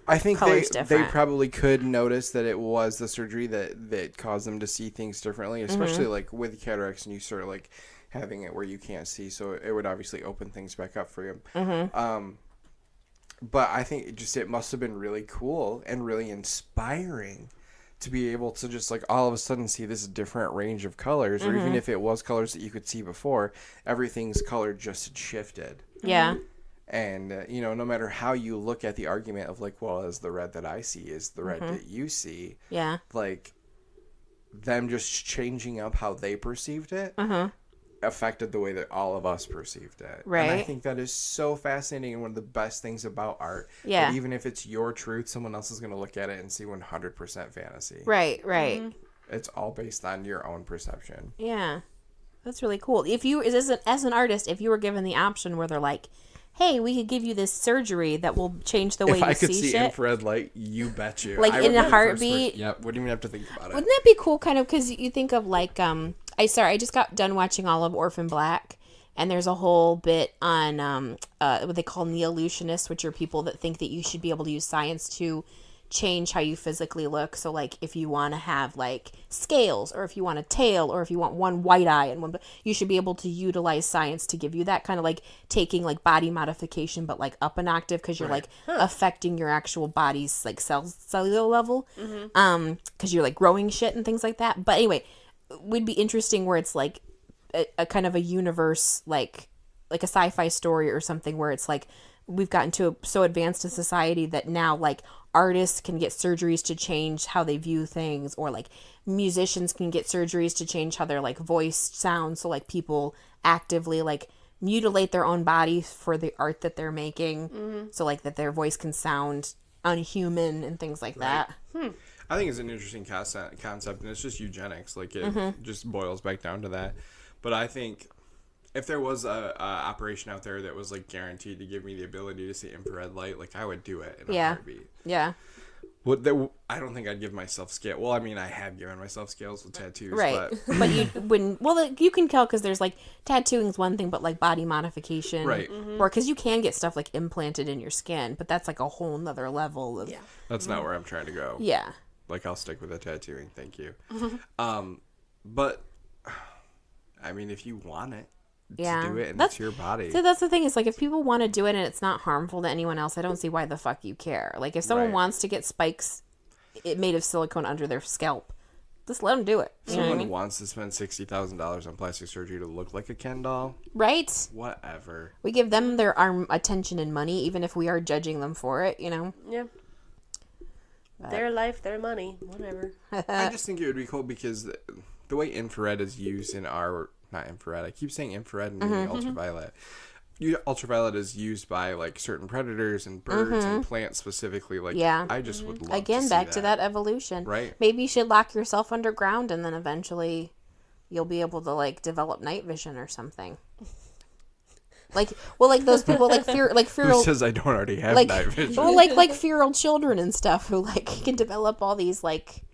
I think Colors they different. probably could notice that it was the surgery that caused them to see things differently, especially like with cataracts, and you start like having it where you can't see, so it would obviously open things back up for you. But I think it must have been really cool and really inspiring to be able to just like all of a sudden see this different range of colors, or even if it was colors that you could see before, everything's color just shifted. Yeah. And, you know, no matter how you look at the argument of like, well, is the red that I see is the red that you see, Yeah. like them just changing up how they perceived it affected the way that all of us perceived it. Right. And I think that is so fascinating and one of the best things about art. Yeah. That even if it's your truth, someone else is going to look at it and see 100% fantasy. Right. It's all based on your own perception. Yeah. That's really cool. If you, as an artist, if you were given the option where they're like, hey, we could give you this surgery that will change the way If I you could see see shit. infrared light, you bet you. Like I in would be a the first heartbeat? person- Yep, wouldn't even have to think about it. Wouldn't that be cool, kind of? Because you think of like, I just got done watching all of Orphan Black, and there's a whole bit on what they call neo-illusionists, which are people that think that you should be able to use science to change how you physically look. So like if you want to have like scales, or if you want a tail, or if you want one white eye and one, you should be able to utilize science to give you that, kind of like taking like body modification but like up an octave, because you're like affecting your actual body's like cellular level, because you're like growing shit and things like that. But anyway, it would be interesting where it's like a kind of a universe, like a sci-fi story or something, where it's like we've gotten to so advanced a society that now like artists can get surgeries to change how they view things, or like musicians can get surgeries to change how their like voice sounds. So like people actively like mutilate their own body for the art that they're making, so like that their voice can sound unhuman and things like that. I think it's an interesting concept, and it's just eugenics. Like it just boils back down to that. But I think if there was a operation out there that was like guaranteed to give me the ability to see infrared light, like I would do it in a heartbeat. Yeah. I don't think I'd give myself scale. Well, I mean, I have given myself scales with tattoos, Right. but But you wouldn't, well, you can tell because there's like tattooing is one thing, but like body modification. Right. Or because you can get stuff like implanted in your skin, but that's like a whole nother level of. that's not where I'm trying to go. Yeah. Like I'll stick with the tattooing. Thank you. But I mean, if you want it, to do it, and it's your body. So that's the thing, is like if people want to do it and it's not harmful to anyone else, I don't see why the fuck you care. Like if someone wants to get spikes made of silicone under their scalp, just let them do it. You know what I Someone mean? wants to spend $60,000 on plastic surgery to look like a Ken doll. Right? Whatever. We give them their attention and money, even if we are judging them for it, you know? Yeah. Their life, their money, whatever. I just think it would be cool because the way infrared is used in our, not infrared, I keep saying infrared and meaning ultraviolet. Ultraviolet is used by like certain predators and birds and plants specifically. Like, I just would love Again, to see back that. to that evolution. Right. Maybe you should lock yourself underground and then eventually you'll be able to like develop night vision or something. Like, well, like those people like fear Who says I don't already have like night vision? well, like feral children and stuff who like can develop all these like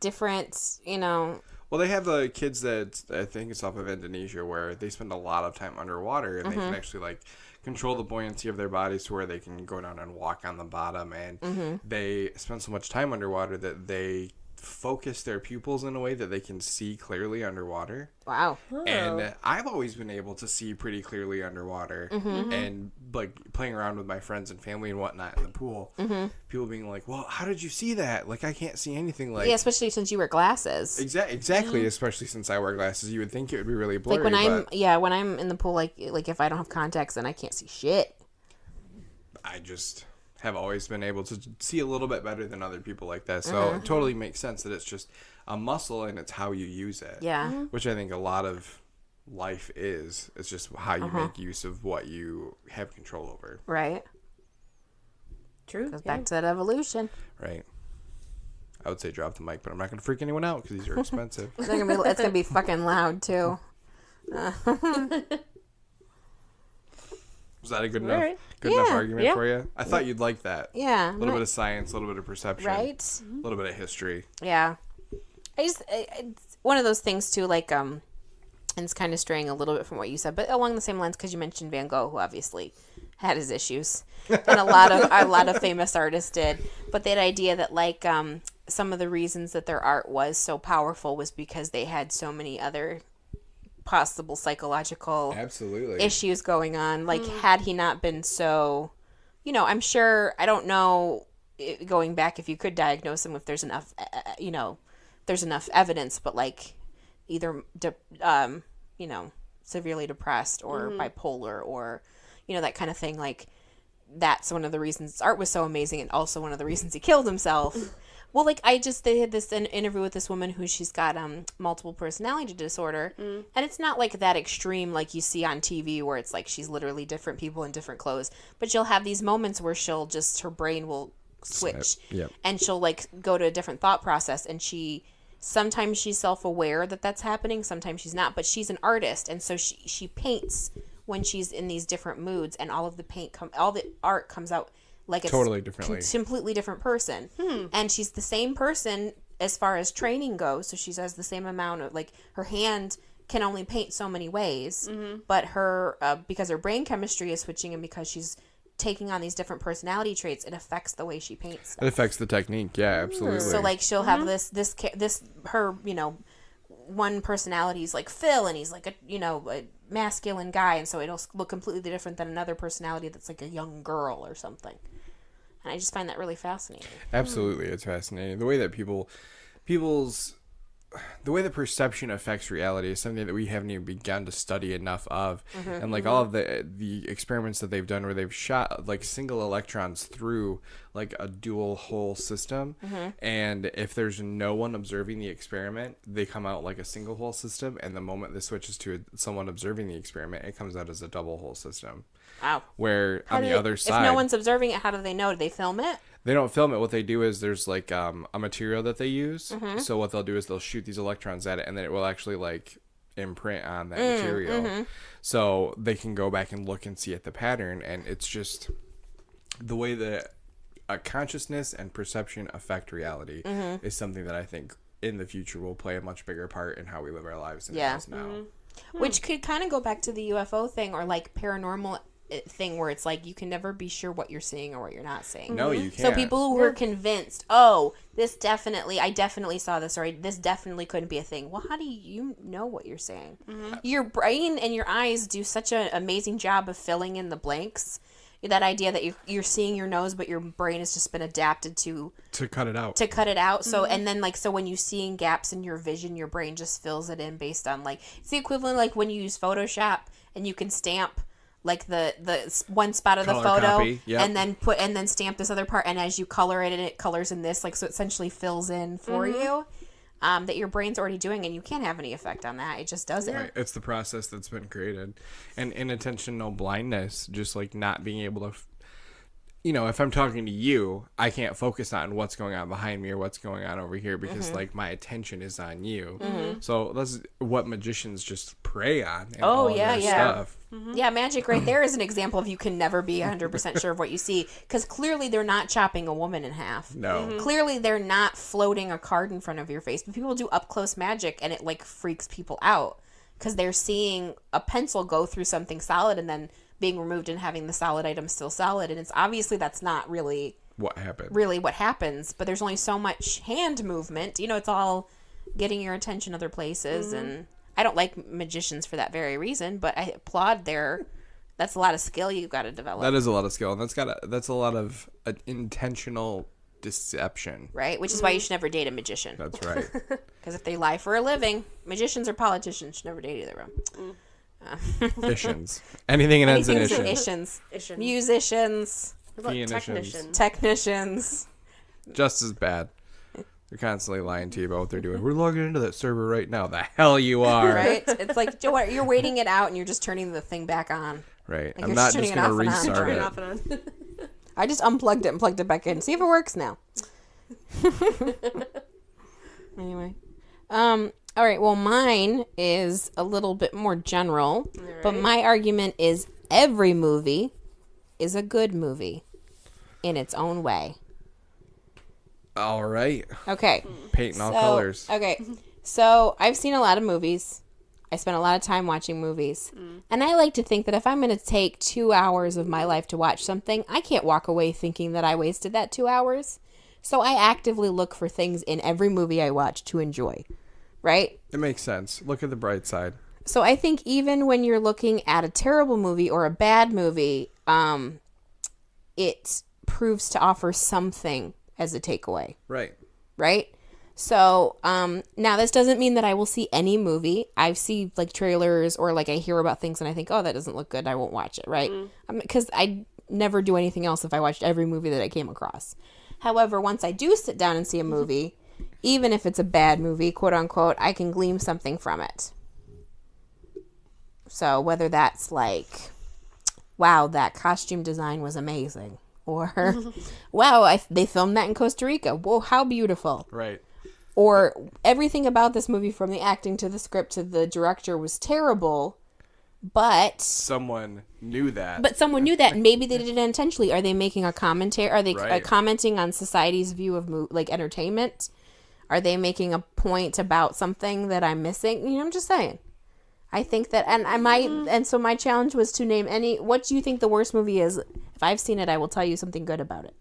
different, you know. Well, they have the kids that I think it's off of Indonesia where they spend a lot of time underwater and they can actually like control the buoyancy of their bodies to where they can go down and walk on the bottom, and they spend so much time underwater that they focus their pupils in a way that they can see clearly underwater. Wow. And I've always been able to see pretty clearly underwater, and like playing around with my friends and family and whatnot in the pool, people being like, well, how did you see that? Like, I can't see anything. Like, Yeah, especially since you wear glasses. exactly, especially since I wear glasses, you would think it would be really blurry. Like when but when I'm in the pool, like if I don't have contacts, then I can't see shit. I just have always been able to see a little bit better than other people like that. So it totally makes sense that it's just a muscle and it's how you use it. Yeah. Which I think a lot of life is. It's just how you make use of what you have control over. Right. True. Goes back to that evolution. Right. I would say drop the mic, but I'm not going to freak anyone out because these are expensive. It's gonna be fucking loud too. Was that a good enough, Right. enough argument Yeah. for you? I thought you'd like that. Yeah. A little bit of science, a little bit of perception. Right. A little bit of history. Yeah. It's one of those things too, like and it's kind of straying a little bit from what you said, but along the same lines because you mentioned Van Gogh, who obviously had his issues, and a lot of famous artists did. But that idea that like some of the reasons that their art was so powerful was because they had so many other possible psychological Absolutely. issues going on. Like, had he not been so, I'm sure, I don't know, going back, if you could diagnose him, if there's enough, there's enough evidence, but like either, severely depressed or bipolar or, that kind of thing. Like, that's one of the reasons art was so amazing, and also one of the reasons he killed himself. Well, like, they had this interview with this woman who she's got multiple personality disorder, and it's not like that extreme like you see on TV where it's like she's literally different people in different clothes, but she'll have these moments where her brain will switch, and she'll like go to a different thought process, and sometimes she's self-aware that that's happening, sometimes she's not, but she's an artist, and so she paints when she's in these different moods, and all of all the art comes out like it's totally differently, completely different person. And she's the same person as far as training goes, so she has the same amount of, like, her hand can only paint so many ways, but her because her brain chemistry is switching, and because she's taking on these different personality traits, it affects the way she paints stuff. It affects the technique. Yeah, absolutely. So like she'll have this her one personality is like Phil, and he's like a masculine guy, and so it'll look completely different than another personality that's like a young girl or something. And I just find that really fascinating. Absolutely, it's fascinating. The way that the way the perception affects reality is something that we haven't even begun to study enough of. And like all of the experiments that they've done where they've shot like single electrons through like a dual hole system, and if there's no one observing the experiment, they come out like a single hole system, and the moment this switches to someone observing the experiment, it comes out as a double hole system. Wow. Where on the other side, if no one's observing it, how do they know? Do they film it? They don't film it. What they do is there's like a material that they use. So what they'll do is they'll shoot these electrons at it, and then it will actually like imprint on that material. So they can go back and look and see at the pattern, and it's just the way that consciousness and perception affect reality is something that I think in the future will play a much bigger part in how we live our lives than it does now. Which could kind of go back to the UFO thing or like paranormal thing where it's like you can never be sure what you're seeing or what you're not seeing. No, you can't. So people who were convinced, I definitely saw this, or this definitely couldn't be a thing. Well, how do you know what you're saying? Your brain and your eyes do such an amazing job of filling in the blanks. That idea that you're seeing your nose, but your brain has just been adapted to cut it out. So, and then so when you seeing gaps in your vision, your brain just fills it in based on it's the equivalent like when you use Photoshop and you can stamp like the one spot of the Color photo copy, yep. and then stamp this other part, and as you color it and it colors in this, so it essentially fills in for you. that your brain's already doing, and you can't have any effect on that. It just doesn't. Right. It's the process that's been created. And inattentional blindness, just like not being able to, if I'm talking to you, I can't focus on what's going on behind me or what's going on over here because like my attention is on you. So that's what magicians just prey on. And all of their stuff. Yeah, magic right there is an example of you can never be 100% sure of what you see, because clearly they're not chopping a woman in half. No. Clearly they're not floating a card in front of your face. But people do up close magic, and it like freaks people out because they're seeing a pencil go through something solid and then being removed and having the solid item still solid, and it's obviously that's not really what happened. Really what happens, but there's only so much hand movement. It's all getting your attention other places, and I don't like magicians for that very reason, but I applaud that's a lot of skill you've got to develop. That is a lot of skill, and that's a lot of intentional deception. Right? Which is why you should never date a magician. That's right. Because if they lie for a living, magicians or politicians should never date either of them. Ishins. Anything that ends in Anything Ishins. Ishins. Musicians. What about Pianicians. Technicians. Just as bad. They're constantly lying to you about what they're doing. We're logging into that server right now. The hell you are. Right? It's like you're waiting it out and you're just turning the thing back on. Right. Like I'm you're not just just turning going it to off and on. restart Turn it. it off and on. I just unplugged it and plugged it back in. See if it works now. Anyway. All right. Well, mine is a little bit more general, but my argument is every movie is a good movie in its own way. All right. Okay. Paint in all colors. Okay. So I've seen a lot of movies. I spent a lot of time watching movies. And I like to think that if I'm going to take 2 hours of my life to watch something, I can't walk away thinking that I wasted that 2 hours. So I actively look for things in every movie I watch to enjoy. Right? It makes sense. Look at the bright side. So I think even when you're looking at a terrible movie or a bad movie, it proves to offer something as a takeaway. Right. Right? So, now this doesn't mean that I will see any movie. I see like trailers or like I hear about things and I think, oh, that doesn't look good. I won't watch it. Right? Because I never do anything else if I watched every movie that I came across. However, once I do sit down and see a movie, even if it's a bad movie, quote unquote, I can glean something from it. So whether that's like, wow, that costume design was amazing. Or, wow, they filmed that in Costa Rica. Whoa, how beautiful. Right. Or everything about this movie, from the acting to the script to the director, was terrible. But someone knew that. But someone knew that. Maybe they did it intentionally. Are they making a commentary? Are they commenting on society's view of entertainment? Are they making a point about something that I'm missing? I'm just saying. I think that, and I might, and so my challenge was to name what do you think the worst movie is? If I've seen it, I will tell you something good about it.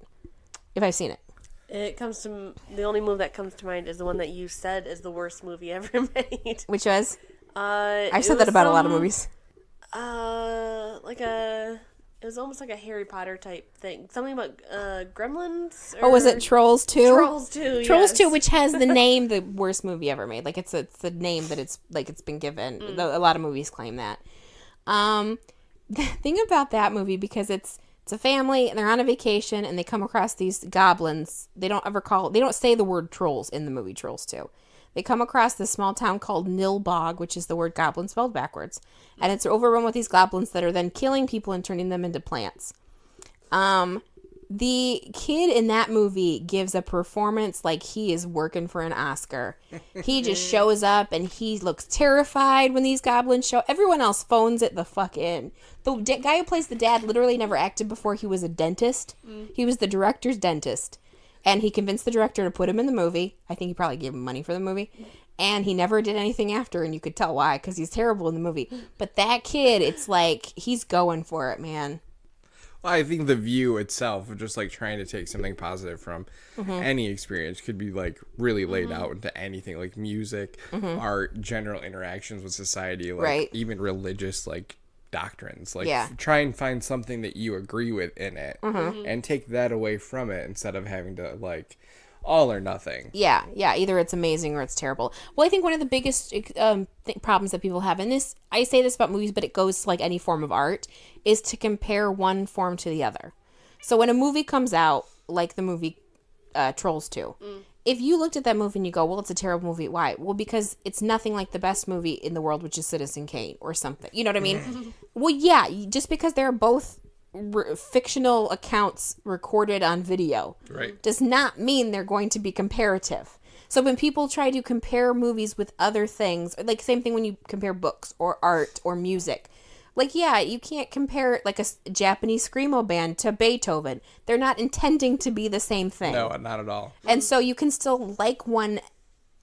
If I've seen it. The only movie that comes to mind is the one that you said is the worst movie ever made. Which was? I've said that about a lot of movies. It was almost like a Harry Potter type thing. Something about Gremlins. Oh, was it Trolls 2? Trolls 2. Trolls 2, which has the name the worst movie ever made. Like it's the name that it's been given. A lot of movies claim that. The thing about that movie, because it's a family and they're on a vacation and they come across these goblins. They don't say the word trolls in the movie Trolls 2. They come across this small town called Nilbog, which is the word goblin spelled backwards. And it's overrun with these goblins that are then killing people and turning them into plants. The kid in that movie gives a performance like he is working for an Oscar. He just shows up and he looks terrified when these goblins show. Everyone else phones it the fuck in. The guy who plays the dad literally never acted before he was a dentist. He was the director's dentist. And he convinced the director to put him in the movie. I think he probably gave him money for the movie. And he never did anything after, and you could tell why, because he's terrible in the movie. But that kid, it's like, he's going for it, man. Well, I think the view itself of just like trying to take something positive from any experience could be like really laid out into anything, like music, art, general interactions with society, like even religious like doctrines. Like try and find something that you agree with in it and take that away from it instead of having to like all or nothing. Yeah. Either it's amazing or it's terrible. Well, I think one of the biggest problems that people have, and this, I say this about movies, but it goes to like any form of art, is to compare one form to the other. So when a movie comes out, like the movie Trolls 2, if you looked at that movie and you go, well, it's a terrible movie. Why? Well, because it's nothing like the best movie in the world, which is Citizen Kane or something. You know what I mean? Well, yeah, just because they're both fictional accounts recorded on video does not mean they're going to be comparative. So when people try to compare movies with other things, like same thing when you compare books or art or music, like, yeah, you can't compare like a Japanese screamo band to Beethoven. They're not intending to be the same thing. No, not at all. And so you can still like one,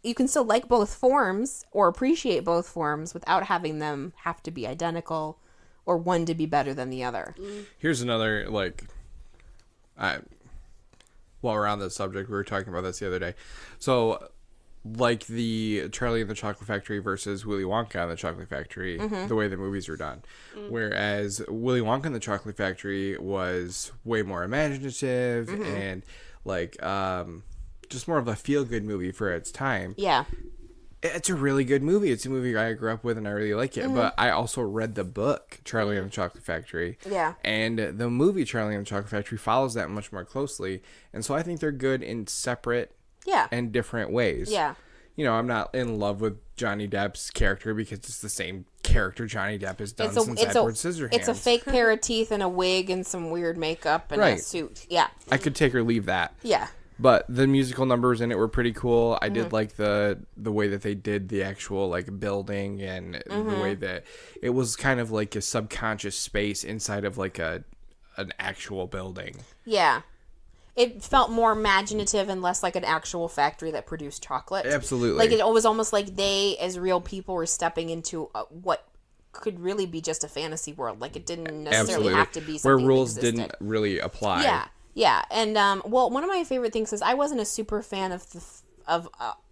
you can still like both forms or appreciate both forms without having them have to be identical or one to be better than the other. Here's another, like, while we're on this subject, we were talking about this the other day. So, like the Charlie and the Chocolate Factory versus Willy Wonka and the Chocolate Factory, the way the movies were done. Whereas Willy Wonka and the Chocolate Factory was way more imaginative and, like, just more of a feel-good movie for its time. Yeah. It's a really good movie. It's a movie I grew up with and I really like it. But I also read the book, Charlie and the Chocolate Factory. Yeah. And the movie, Charlie and the Chocolate Factory, follows that much more closely. And so I think they're good in separate and different ways. Yeah. You know, I'm not in love with Johnny Depp's character because it's the same character Johnny Depp has done since Edward Scissorhands. It's a fake pair of teeth and a wig and some weird makeup and a suit. Yeah. I could take or leave that. Yeah. But the musical numbers in it were pretty cool. I did like the way that they did the actual like building and the way that it was kind of like a subconscious space inside of like an actual building. Yeah. It felt more imaginative and less like an actual factory that produced chocolate. Absolutely. Like it was almost like they, as real people, were stepping into what could really be just a fantasy world. Like it didn't necessarily have to be something where rules that existed. didn't really apply. Yeah. Yeah, and well, one of my favorite things is I wasn't a super fan of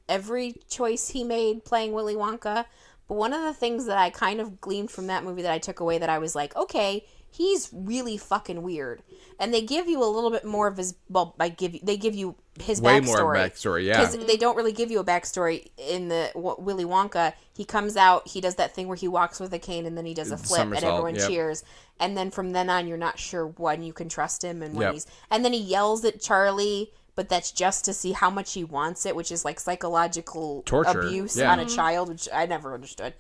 every choice he made playing Willy Wonka, but one of the things that I kind of gleaned from that movie that I took away that I was like, okay, he's really fucking weird, and they give you a little bit more of his they give you his way backstory. more backstory, yeah, because they don't really give you a backstory in the Willy Wonka. He comes out, he does that thing where he walks with a cane and then he does a flip and everyone cheers. And then from then on, you're not sure when you can trust him and when and then he yells at Charlie, but that's just to see how much he wants it, which is like psychological torture abuse on a child, which I never understood.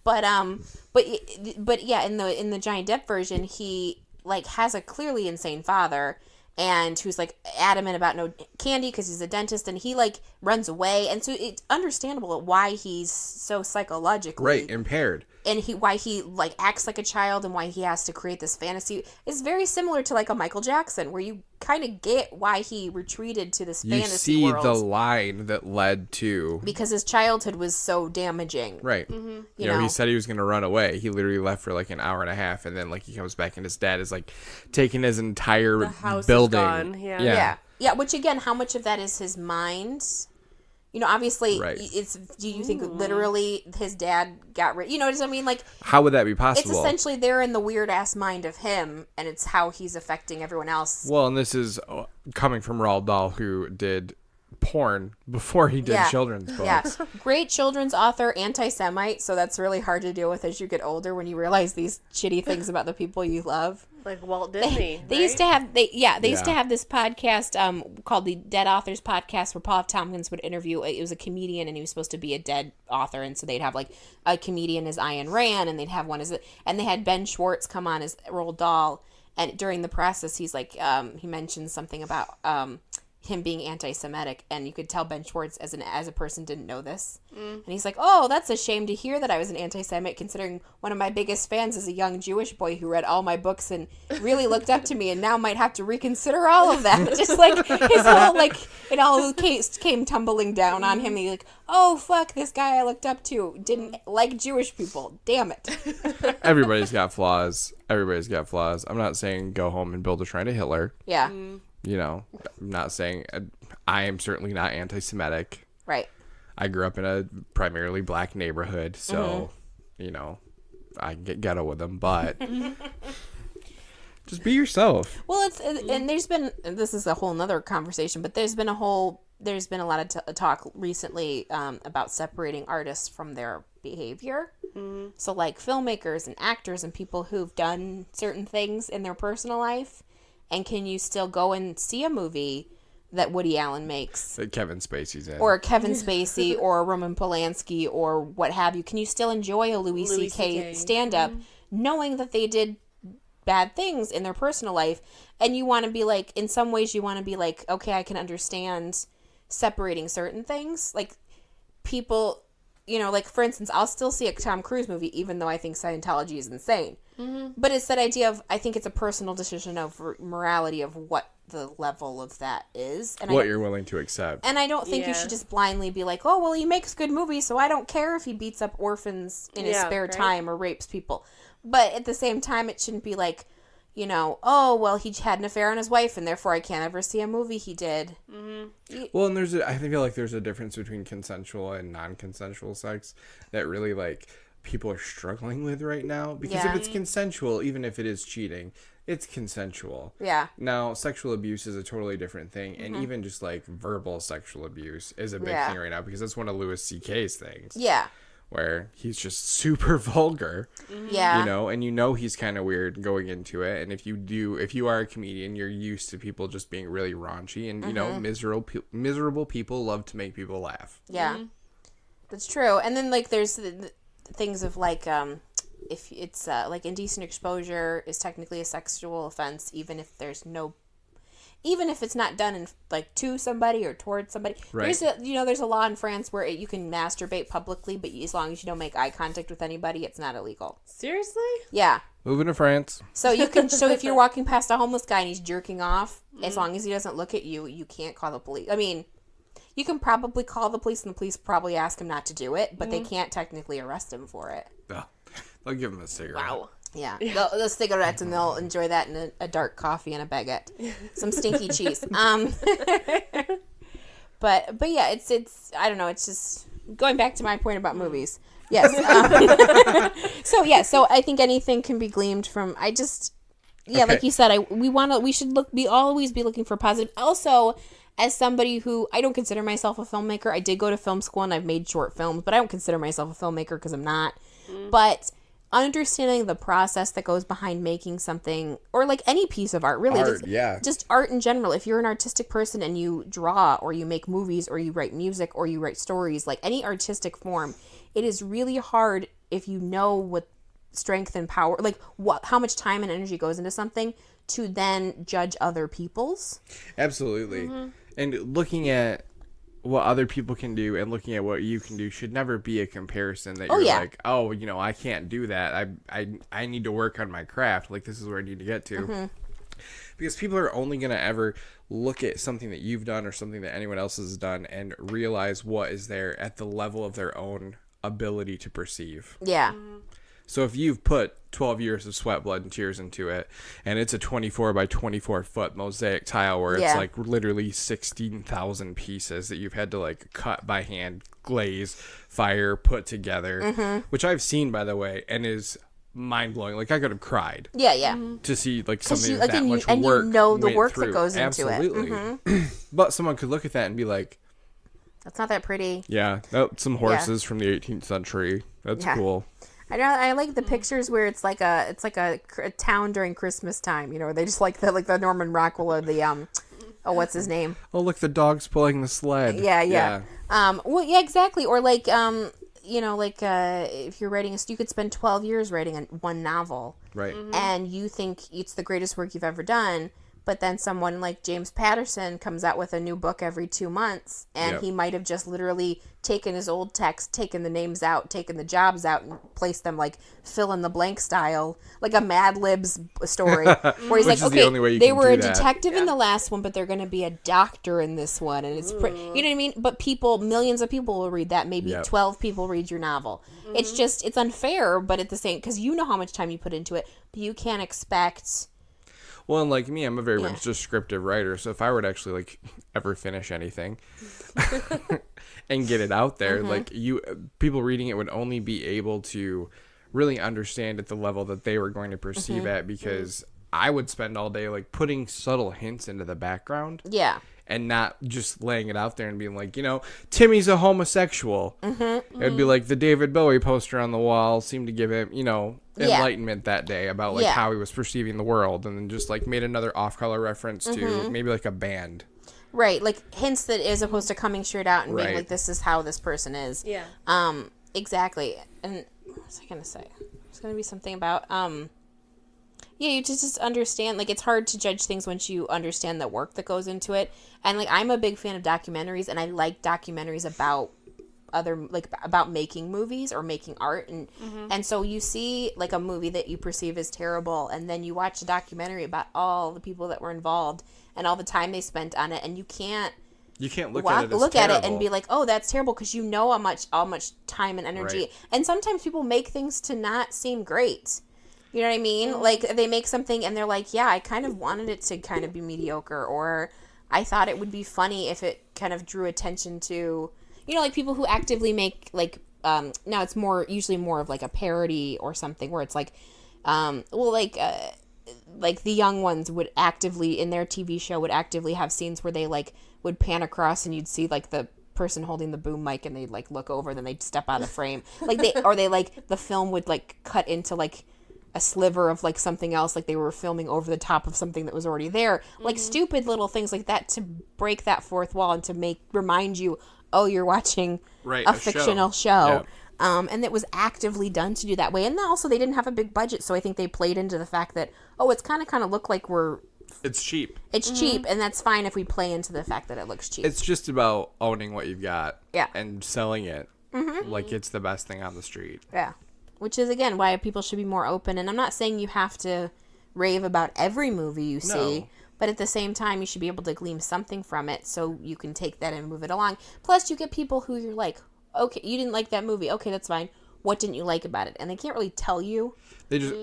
But yeah, in the Johnny Depp version, he like has a clearly insane father and who's like adamant about no candy because he's a dentist, and he like runs away, and so it's understandable why he's so psychologically impaired, and why he like acts like a child, and why he has to create this fantasy. It's very similar to like a Michael Jackson, where you kind of get why he retreated to this fantasy world. You see the line that led to, because his childhood was so damaging. Right. You know, he said he was going to run away. He literally left for like an hour and a half, and then like he comes back, and his dad is like taking his entire building. Gone. Yeah. Which again, how much of that is his mind? You know, obviously, it's. Do you think literally his dad got rid? You know what I mean? Like, how would that be possible? It's essentially they're in the weird ass mind of him, and it's how he's affecting everyone else. Well, and this is coming from Roald Dahl, who did porn before he did children's books. Yeah, great children's author, anti-Semite. So that's really hard to deal with as you get older when you realize these shitty things about the people you love. Like Walt Disney. They used to have used to have this podcast called the Dead Authors Podcast, where Paul Tompkins would interview. It was a comedian, and he was supposed to be a dead author, and so they'd have like a comedian as Ayn Rand, and they'd have one and they had Ben Schwartz come on as Roald Dahl, and during the process, he's like he mentioned something about him being anti-Semitic, and you could tell Ben Schwartz as a person didn't know this, and he's like, oh, that's a shame to hear that I was an anti-Semite, considering one of my biggest fans is a young Jewish boy who read all my books and really looked up to me, and now might have to reconsider all of that. Just like his whole like it all came tumbling down on him. He's like, oh fuck, this guy I looked up to didn't like Jewish people, damn it. Everybody's got flaws. I'm not saying go home and build a shrine to Hitler. Yeah. You know, I'm not saying I am certainly not anti-Semitic. Right. I grew up in a primarily black neighborhood, so, you know, I can get ghetto with them, but just be yourself. Well, and there's been, this is a whole nother conversation, but there's been a lot of talk recently about separating artists from their behavior. Mm-hmm. So like filmmakers and actors and people who've done certain things in their personal life. And can you still go and see a movie that Woody Allen makes. That Kevin Spacey's in. Or Kevin Spacey or Roman Polanski or what have you. Can you still enjoy a Louis C.K. stand-up knowing that they did bad things in their personal life? And you want to be like, in some ways you want to be like, okay, I can understand separating certain things. Like, people, you know, like, for instance, I'll still see a Tom Cruise movie even though I think Scientology is insane. But it's that idea of, I think it's a personal decision of morality of what the level of that is. And what you're willing to accept. And I don't think you should just blindly be like, oh, well, he makes good movies, so I don't care if he beats up orphans in his spare time or rapes people. But at the same time, it shouldn't be like, you know, oh, well, he had an affair on his wife, and therefore I can't ever see a movie he did. Well, and I feel like there's a difference between consensual and non-consensual sex that really, like, people are struggling with right now. Because if it's consensual, even if it is cheating, it's consensual. Yeah. Now, sexual abuse is a totally different thing. And even just, like, verbal sexual abuse is a big thing right now. Because that's one of Louis C.K.'s things. Yeah. Where he's just super vulgar. Yeah. You know, and you know he's kind of weird going into it. And if you are a comedian, you're used to people just being really raunchy. And, you know, miserable people love to make people laugh. Yeah. That's true. And then, like, there's the things of, like, if it's, like, indecent exposure is technically a sexual offense, even if it's not done in, like, to somebody or towards somebody. Right. There's a law in France where you can masturbate publicly, but as long as you don't make eye contact with anybody, it's not illegal. Seriously? Yeah. Moving to France. So if you're walking past a homeless guy and he's jerking off, as long as he doesn't look at you, you can't call the police. I mean, you can probably call the police, and the police probably ask him not to do it, but they can't technically arrest him for it. Oh, they'll give him a cigarette. Wow. Yeah, those cigarettes, and they'll enjoy that in a dark coffee and a baguette, some stinky cheese. But yeah, it's I don't know. It's just going back to my point about movies. Yes. So I think anything can be gleaned from. Like you said, we should always be looking for positive. Also, as somebody who, I don't consider myself a filmmaker. I did go to film school and I've made short films, but I don't consider myself a filmmaker because I'm not. But understanding the process that goes behind making something, or like any piece of art, really, just art in general. If you're an artistic person and you draw, or you make movies, or you write music, or you write stories, like any artistic form, it is really hard if you know what strength and power, like how much time and energy goes into something, to then judge other people's. Absolutely. And looking at what other people can do and looking at what you can do should never be a comparison that you're like, oh, you know, I can't do that. I need to work on my craft. Like, this is where I need to get to. Because people are only going to ever look at something that you've done or something that anyone else has done and realize what is there at the level of their own ability to perceive. Yeah. So if you've put 12 years of sweat, blood, and tears into it, and it's a 24 by 24 foot mosaic tile where it's like literally 16,000 pieces that you've had to like cut by hand, glaze, fire, put together, which I've seen, by the way, and is mind-blowing. Like, I could have cried. To see like something that much work. And you know the work that goes into it. Absolutely. But someone could look at that and be like, that's not that pretty. Yeah, that's some horses from the 18th century. That's cool. I like the pictures where it's like a town during Christmas time, you know, where they just like the Norman Rockwell or the what's his name? Oh, look, the dog's pulling the sled. Yeah. Well, yeah, exactly. Or like you know, like if you're writing you could spend 12 years writing one novel. Right. And you think it's the greatest work you've ever done. But then someone like James Patterson comes out with a new book every 2 months, and he might have just literally taken his old text, taken the names out, taken the jobs out, and placed them like fill in the blank style, like a Mad Libs story, where he's like, okay, they were a detective in the last one, but they're going to be a doctor in this one, and it's you know what I mean? But millions of people will read that. Maybe 12 people read your novel. It's unfair, but at the same, because you know how much time you put into it, but you can't expect. Well, and like me, I'm a very much descriptive writer, so if I were to actually like ever finish anything and get it out there, like people reading it would only be able to really understand at the level that they were going to perceive at, because I would spend all day like putting subtle hints into the background. Yeah. And not just laying it out there and being like, you know, Timmy's a homosexual. It'd be like the David Bowie poster on the wall seemed to give him, you know, enlightenment that day about like how he was perceiving the world, and then just like made another off-color reference to maybe like a band. Right, like hints that as opposed to coming straight out and being Right. like, this is how this person is. Yeah. Exactly. And what was I going to say? There's going to be something about, yeah, you just understand, like, it's hard to judge things once you understand the work that goes into it. And, like, I'm a big fan of documentaries, and I like documentaries about about making movies or making art. And so you see, like, a movie that you perceive as terrible, and then you watch a documentary about all the people that were involved and all the time they spent on it, and you can't look at it as look at it and terrible. be like, oh, that's terrible, because you know how much time and energy. Right. And sometimes people make things to not seem great. You know what I mean? Like, they make something and they're like, yeah, I kind of wanted it to kind of be mediocre, or I thought it would be funny if it kind of drew attention to, you know, like people who actively make, like, now it's usually more of like a parody or something where it's like, like the young ones would actively, in their TV show, would actively have scenes where they like would pan across and you'd see like the person holding the boom mic and they'd like look over, then they'd step out of frame. Like the film would like cut into like a sliver of like something else, like they were filming over the top of something that was already there. Like stupid little things like that to break that fourth wall and to remind you, oh, you're watching a fictional show. And it was actively done to do that way. And also they didn't have a big budget, so I think they played into the fact that, oh, it's kind of look like It's cheap. it's cheap, and that's fine if we play into the fact that it looks cheap. It's just about owning what you've got. Yeah. And selling it like it's the best thing on the street. Yeah. Which is, again, why people should be more open. And I'm not saying you have to rave about every movie you see. No. But at the same time, you should be able to glean something from it so you can take that and move it along. Plus, you get people who you're like, okay, you didn't like that movie. Okay, that's fine. What didn't you like about it? And they can't really tell you. They just,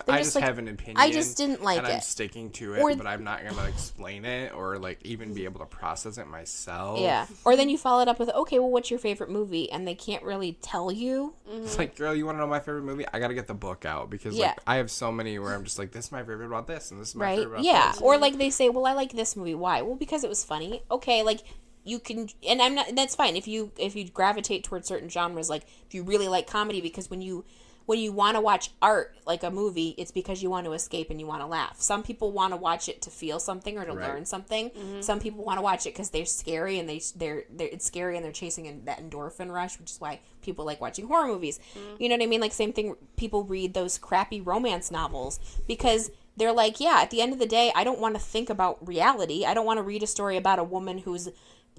I just like, have an opinion. I just didn't like and it. I'm sticking to it, Or- but I'm not going to explain it or like even be able to process it myself. Yeah. Or then you follow it up with, okay, well, what's your favorite movie? And they can't really tell you. It's like, girl, you want to know my favorite movie? I got to get the book out because Yeah. like I have so many where I'm just like, this is my favorite about this and this is my Right? favorite about Yeah. this. Or like they say, well, I like this movie. Why? Well, because it was funny. Okay, like you can, and I'm not. That's fine if you gravitate towards certain genres. Like if you really like comedy, because when you want to watch art like a movie, it's because you want to escape and you want to laugh. Some people want to watch it to feel something or to learn something. Some people want to watch it because they're scary and they're it's scary and they're chasing that endorphin rush, which is why people like watching horror movies. You know what I mean? Like same thing. People read those crappy romance novels because they're like, yeah, at the end of the day, I don't want to think about reality. I don't want to read a story about a woman who's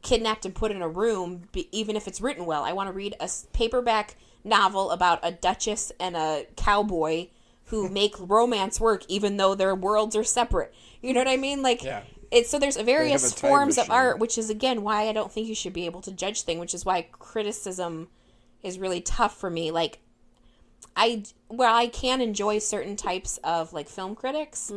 kidnapped and put in a room, even if it's written well. I want to read a paperback novel about a duchess and a cowboy who make romance work even though their worlds are separate. You know what I mean? Like, Yeah. it's so there's various time forms of machine. art, which is again why I don't think you should be able to judge things, which is why criticism is really tough for me. Like, I can enjoy certain types of like film critics,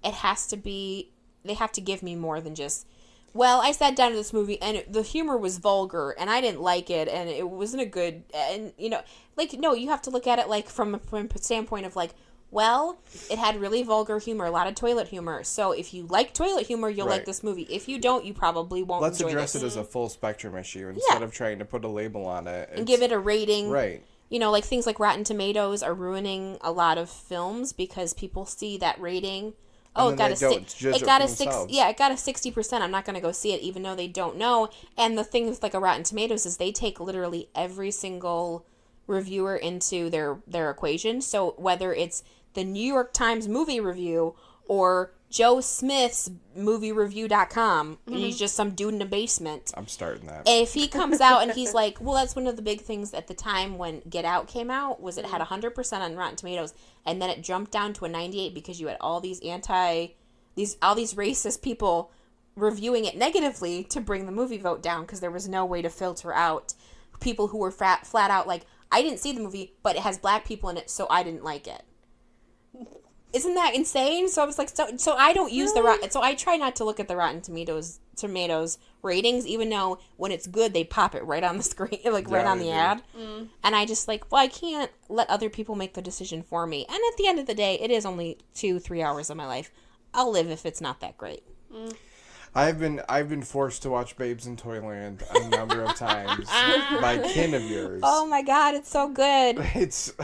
it has to be, they have to give me more than just, well, I sat down to this movie and the humor was vulgar and I didn't like it and it wasn't a good, and you know, like, no, you have to look at it like from a standpoint of like, well, it had really vulgar humor, a lot of toilet humor. So if you like toilet humor, you'll like Right. this movie. If you don't, you probably won't Let's enjoy address this. it as a full spectrum issue instead of trying to put a label on it. And give it a rating. Right. You know, like things like Rotten Tomatoes are ruining a lot of films because people see that rating. Oh, it then got they a don't judge it it got for a 6. themselves. Yeah, it got a 60%. I'm not going to go see it, even though they don't know. And the thing with like a Rotten Tomatoes is they take literally every single reviewer into their equation. So whether it's the New York Times movie review or Joe Smith's moviereview.com, and he's just some dude in a basement. I'm starting that. If he comes out and he's like, well, that's one of the big things at the time when Get Out came out, was it had 100% on Rotten Tomatoes, and then it jumped down to a 98 because you had all these all these racist people reviewing it negatively to bring the movie vote down because there was no way to filter out people who were flat out like, I didn't see the movie, but it has black people in it, so I didn't like it. Isn't that insane? So I was like, so I don't use so I try not to look at the Rotten Tomatoes ratings, even though when it's good, they pop it right on the screen, like right on the ad. And I just like, well, I can't let other people make the decision for me. And at the end of the day, it is only 2-3 hours of my life. I'll live if it's not that great. I've been forced to watch Babes in Toyland a number of times by kin of yours. Oh my God, it's so good. It's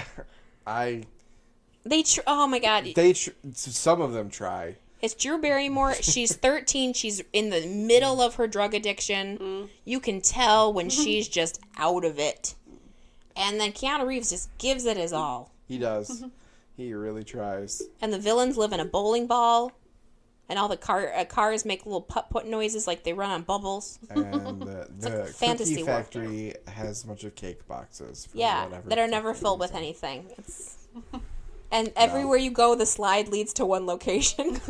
oh my god. They Some of them try. It's Drew Barrymore. She's 13. She's in the middle of her drug addiction. You can tell when she's just out of it. And then Keanu Reeves just gives it his all. He does. He really tries. And the villains live in a bowling ball. And all the cars make little putt-putt noises like they run on bubbles. And the fantasy Cookie world. Factory has a bunch of cake boxes. For Yeah, whatever that are the never fuck filled with reason. anything. And everywhere you go, the slide leads to one location.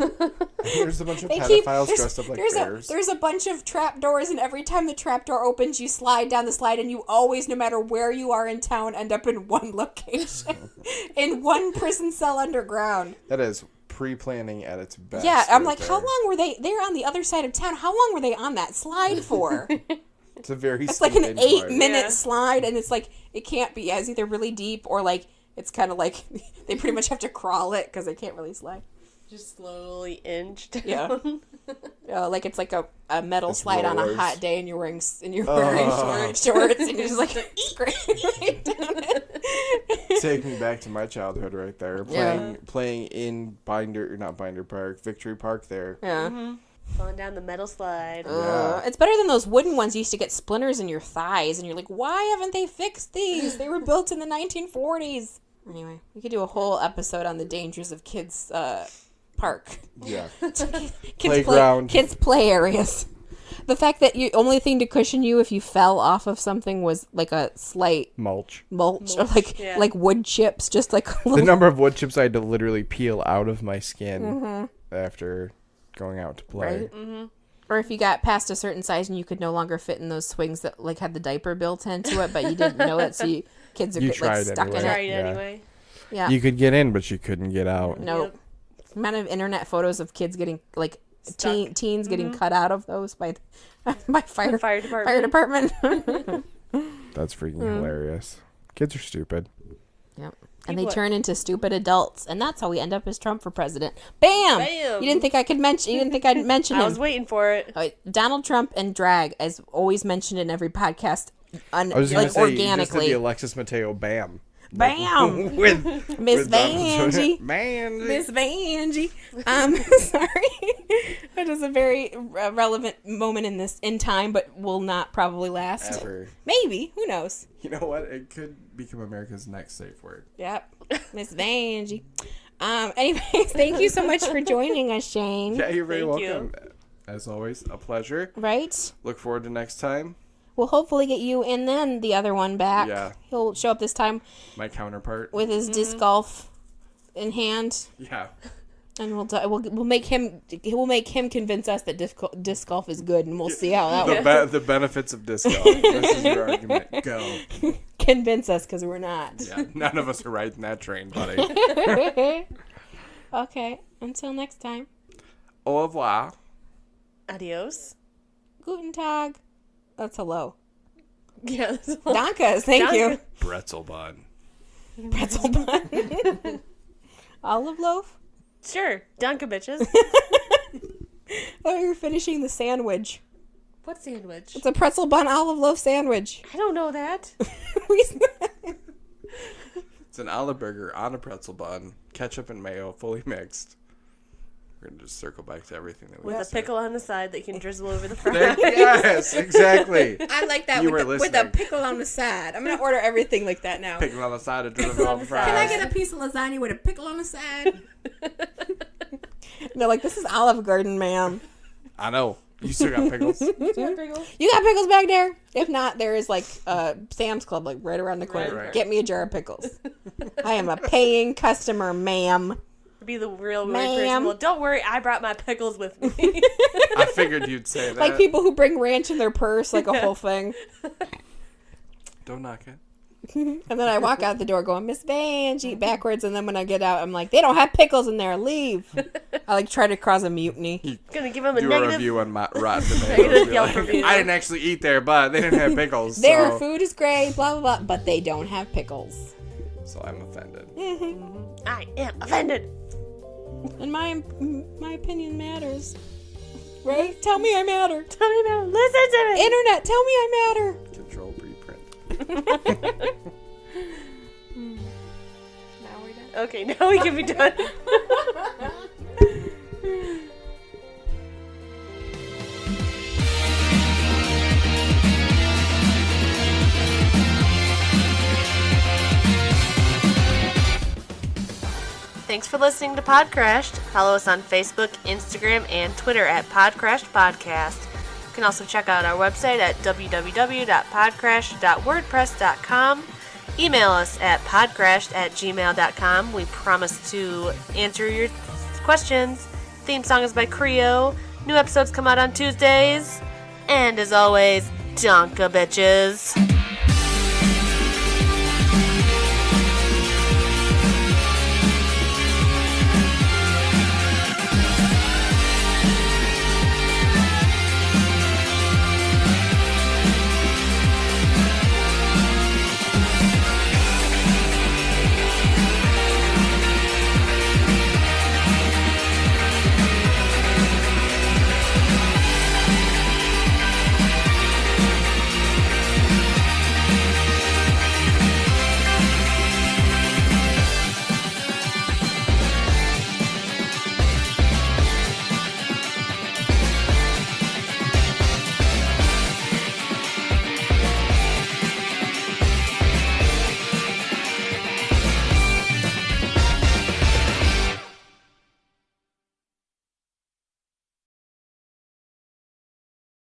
There's a bunch of They pedophiles there's- dressed up like there's bears. there's a bunch of trap doors, and every time the trap door opens, you slide down the slide, and you always, no matter where you are in town, end up in one location. In one prison cell underground. That is pre-planning at its best. Yeah, I'm right like, there. how long were they? They're on the other side of town. How long were they on that slide for? It's a very It's like an steep incline. 8-minute Yeah. slide, and it's like, it can't be. It's either really deep or like, it's kind of like, they pretty much have to crawl it because they can't really slide. Just slowly inch down. Yeah. Like it's like a metal It's slide on a rollers. hot day, and you're wearing shorts, and you're just like scraping down it. Take me back to my childhood right there. Playing in not Binder Park, Victory Park there. Yeah. Going down the metal slide. Yeah. It's better than those wooden ones you used to get splinters in your thighs, and you're like, why haven't they fixed these? They were built in the 1940s. Anyway, we could do a whole episode on the dangers of kids' park. Yeah. Playground. Kids' play areas. The fact that the only thing to cushion you if you fell off of something was like a slight Mulch. mulch. Or Yeah. like wood chips, just like a The little. number of wood chips I had to literally peel out of my skin Mm-hmm. after going out to play. Right? Or if you got past a certain size and you could no longer fit in those swings that like had the diaper built into it, but you didn't know it, so kids are You like tried stuck anyway. in it. Tried Yeah. anyway. Yeah. You could get in, but you couldn't get out. Nope. Amount of internet photos of kids getting like Stuck. teens getting cut out of those by fire Fire department. department. That's freaking hilarious. Kids are stupid. Yep. And they People are- turn into stupid adults, and that's how we end up as Trump for president. Bam! Bam! You didn't think I could mention? You didn't think I'd mention I him? was waiting for it. Donald Trump and drag, as always mentioned in every podcast, I was just gonna like say, you just did organically. the Alexis Mateo bam. Bam! with Miss with Donald Trump. Vanjie. Vanjie. Miss Vanjie. Sorry. That is a very relevant moment in time, but will not probably last. Ever. Maybe. Who knows? You know what? It could become America's next safe word. Yep. Miss Vanjie. Anyways, thank you so much for joining us, Shane. Yeah, you're very Thank you. welcome. As always, a pleasure. Right? Look forward to next time. We'll hopefully get you and then the other one back. Yeah. He'll show up this time My counterpart. with his disc golf in hand, Yeah. and we'll make him convince us that disc golf is good, and we'll see how that works. The benefits of disc golf. This is your argument. Go. Convince us, because we're not. Yeah. None of us are riding that train, buddy. Okay. Until next time. Au revoir. Adios. Guten Tag. That's hello. Yeah. Dankas. Thank you. Pretzel bun. Pretzel bun. Olive loaf. Sure. Dunka bitches. Oh, you're finishing the sandwich. What sandwich? It's a pretzel bun olive loaf sandwich. I don't know that. It's an olive burger on a pretzel bun, ketchup and mayo, fully mixed. We're gonna just circle back to everything that we With a just said. pickle on the side that you can drizzle over the There- fries. yes, exactly. I like that You with were a listening. pickle on the side. I'm gonna order everything like that now. Pickle on the side of drizzle on the fries. Can I get a piece of lasagna with a pickle on the side? No, like, this is Olive Garden, ma'am. I know. You still got pickles. You got pickles back there? If not, there is like Sam's Club, like right around the corner. Right. Get me a jar of pickles. I am a paying customer, ma'am. Be the real weird Ma'am. person. Well, don't worry, I brought my pickles with me. I figured you'd say that. Like people who bring ranch in their purse, like a whole thing. Don't knock it. And then I walk out the door going, Miss Vanjie, backwards. And then when I get out, I'm like, they don't have pickles in there. Leave. I like try to cause a mutiny. Gonna give them a Do a negative. review on Rotten Tomatoes. Negative Be Yelp like, review. I didn't actually eat there, but they didn't have pickles. Their so, food is great, blah, blah, blah. But they don't have pickles. so I'm offended. I am offended. And my opinion matters. Right? Tell me I matter. Tell me about it. Listen to me. Internet, tell me I matter. Control preprint. Now we're done. Okay, now we can be done. for listening to Podcrashed. Follow us on Facebook, Instagram, and Twitter at Podcrashed Podcast. You can also check out our website at www.podcrash.wordpress.com. Email us at podcrashed@gmail.com. We promise to answer your questions. Theme song is by Creo. New episodes come out on Tuesdays. And as always, donka bitches.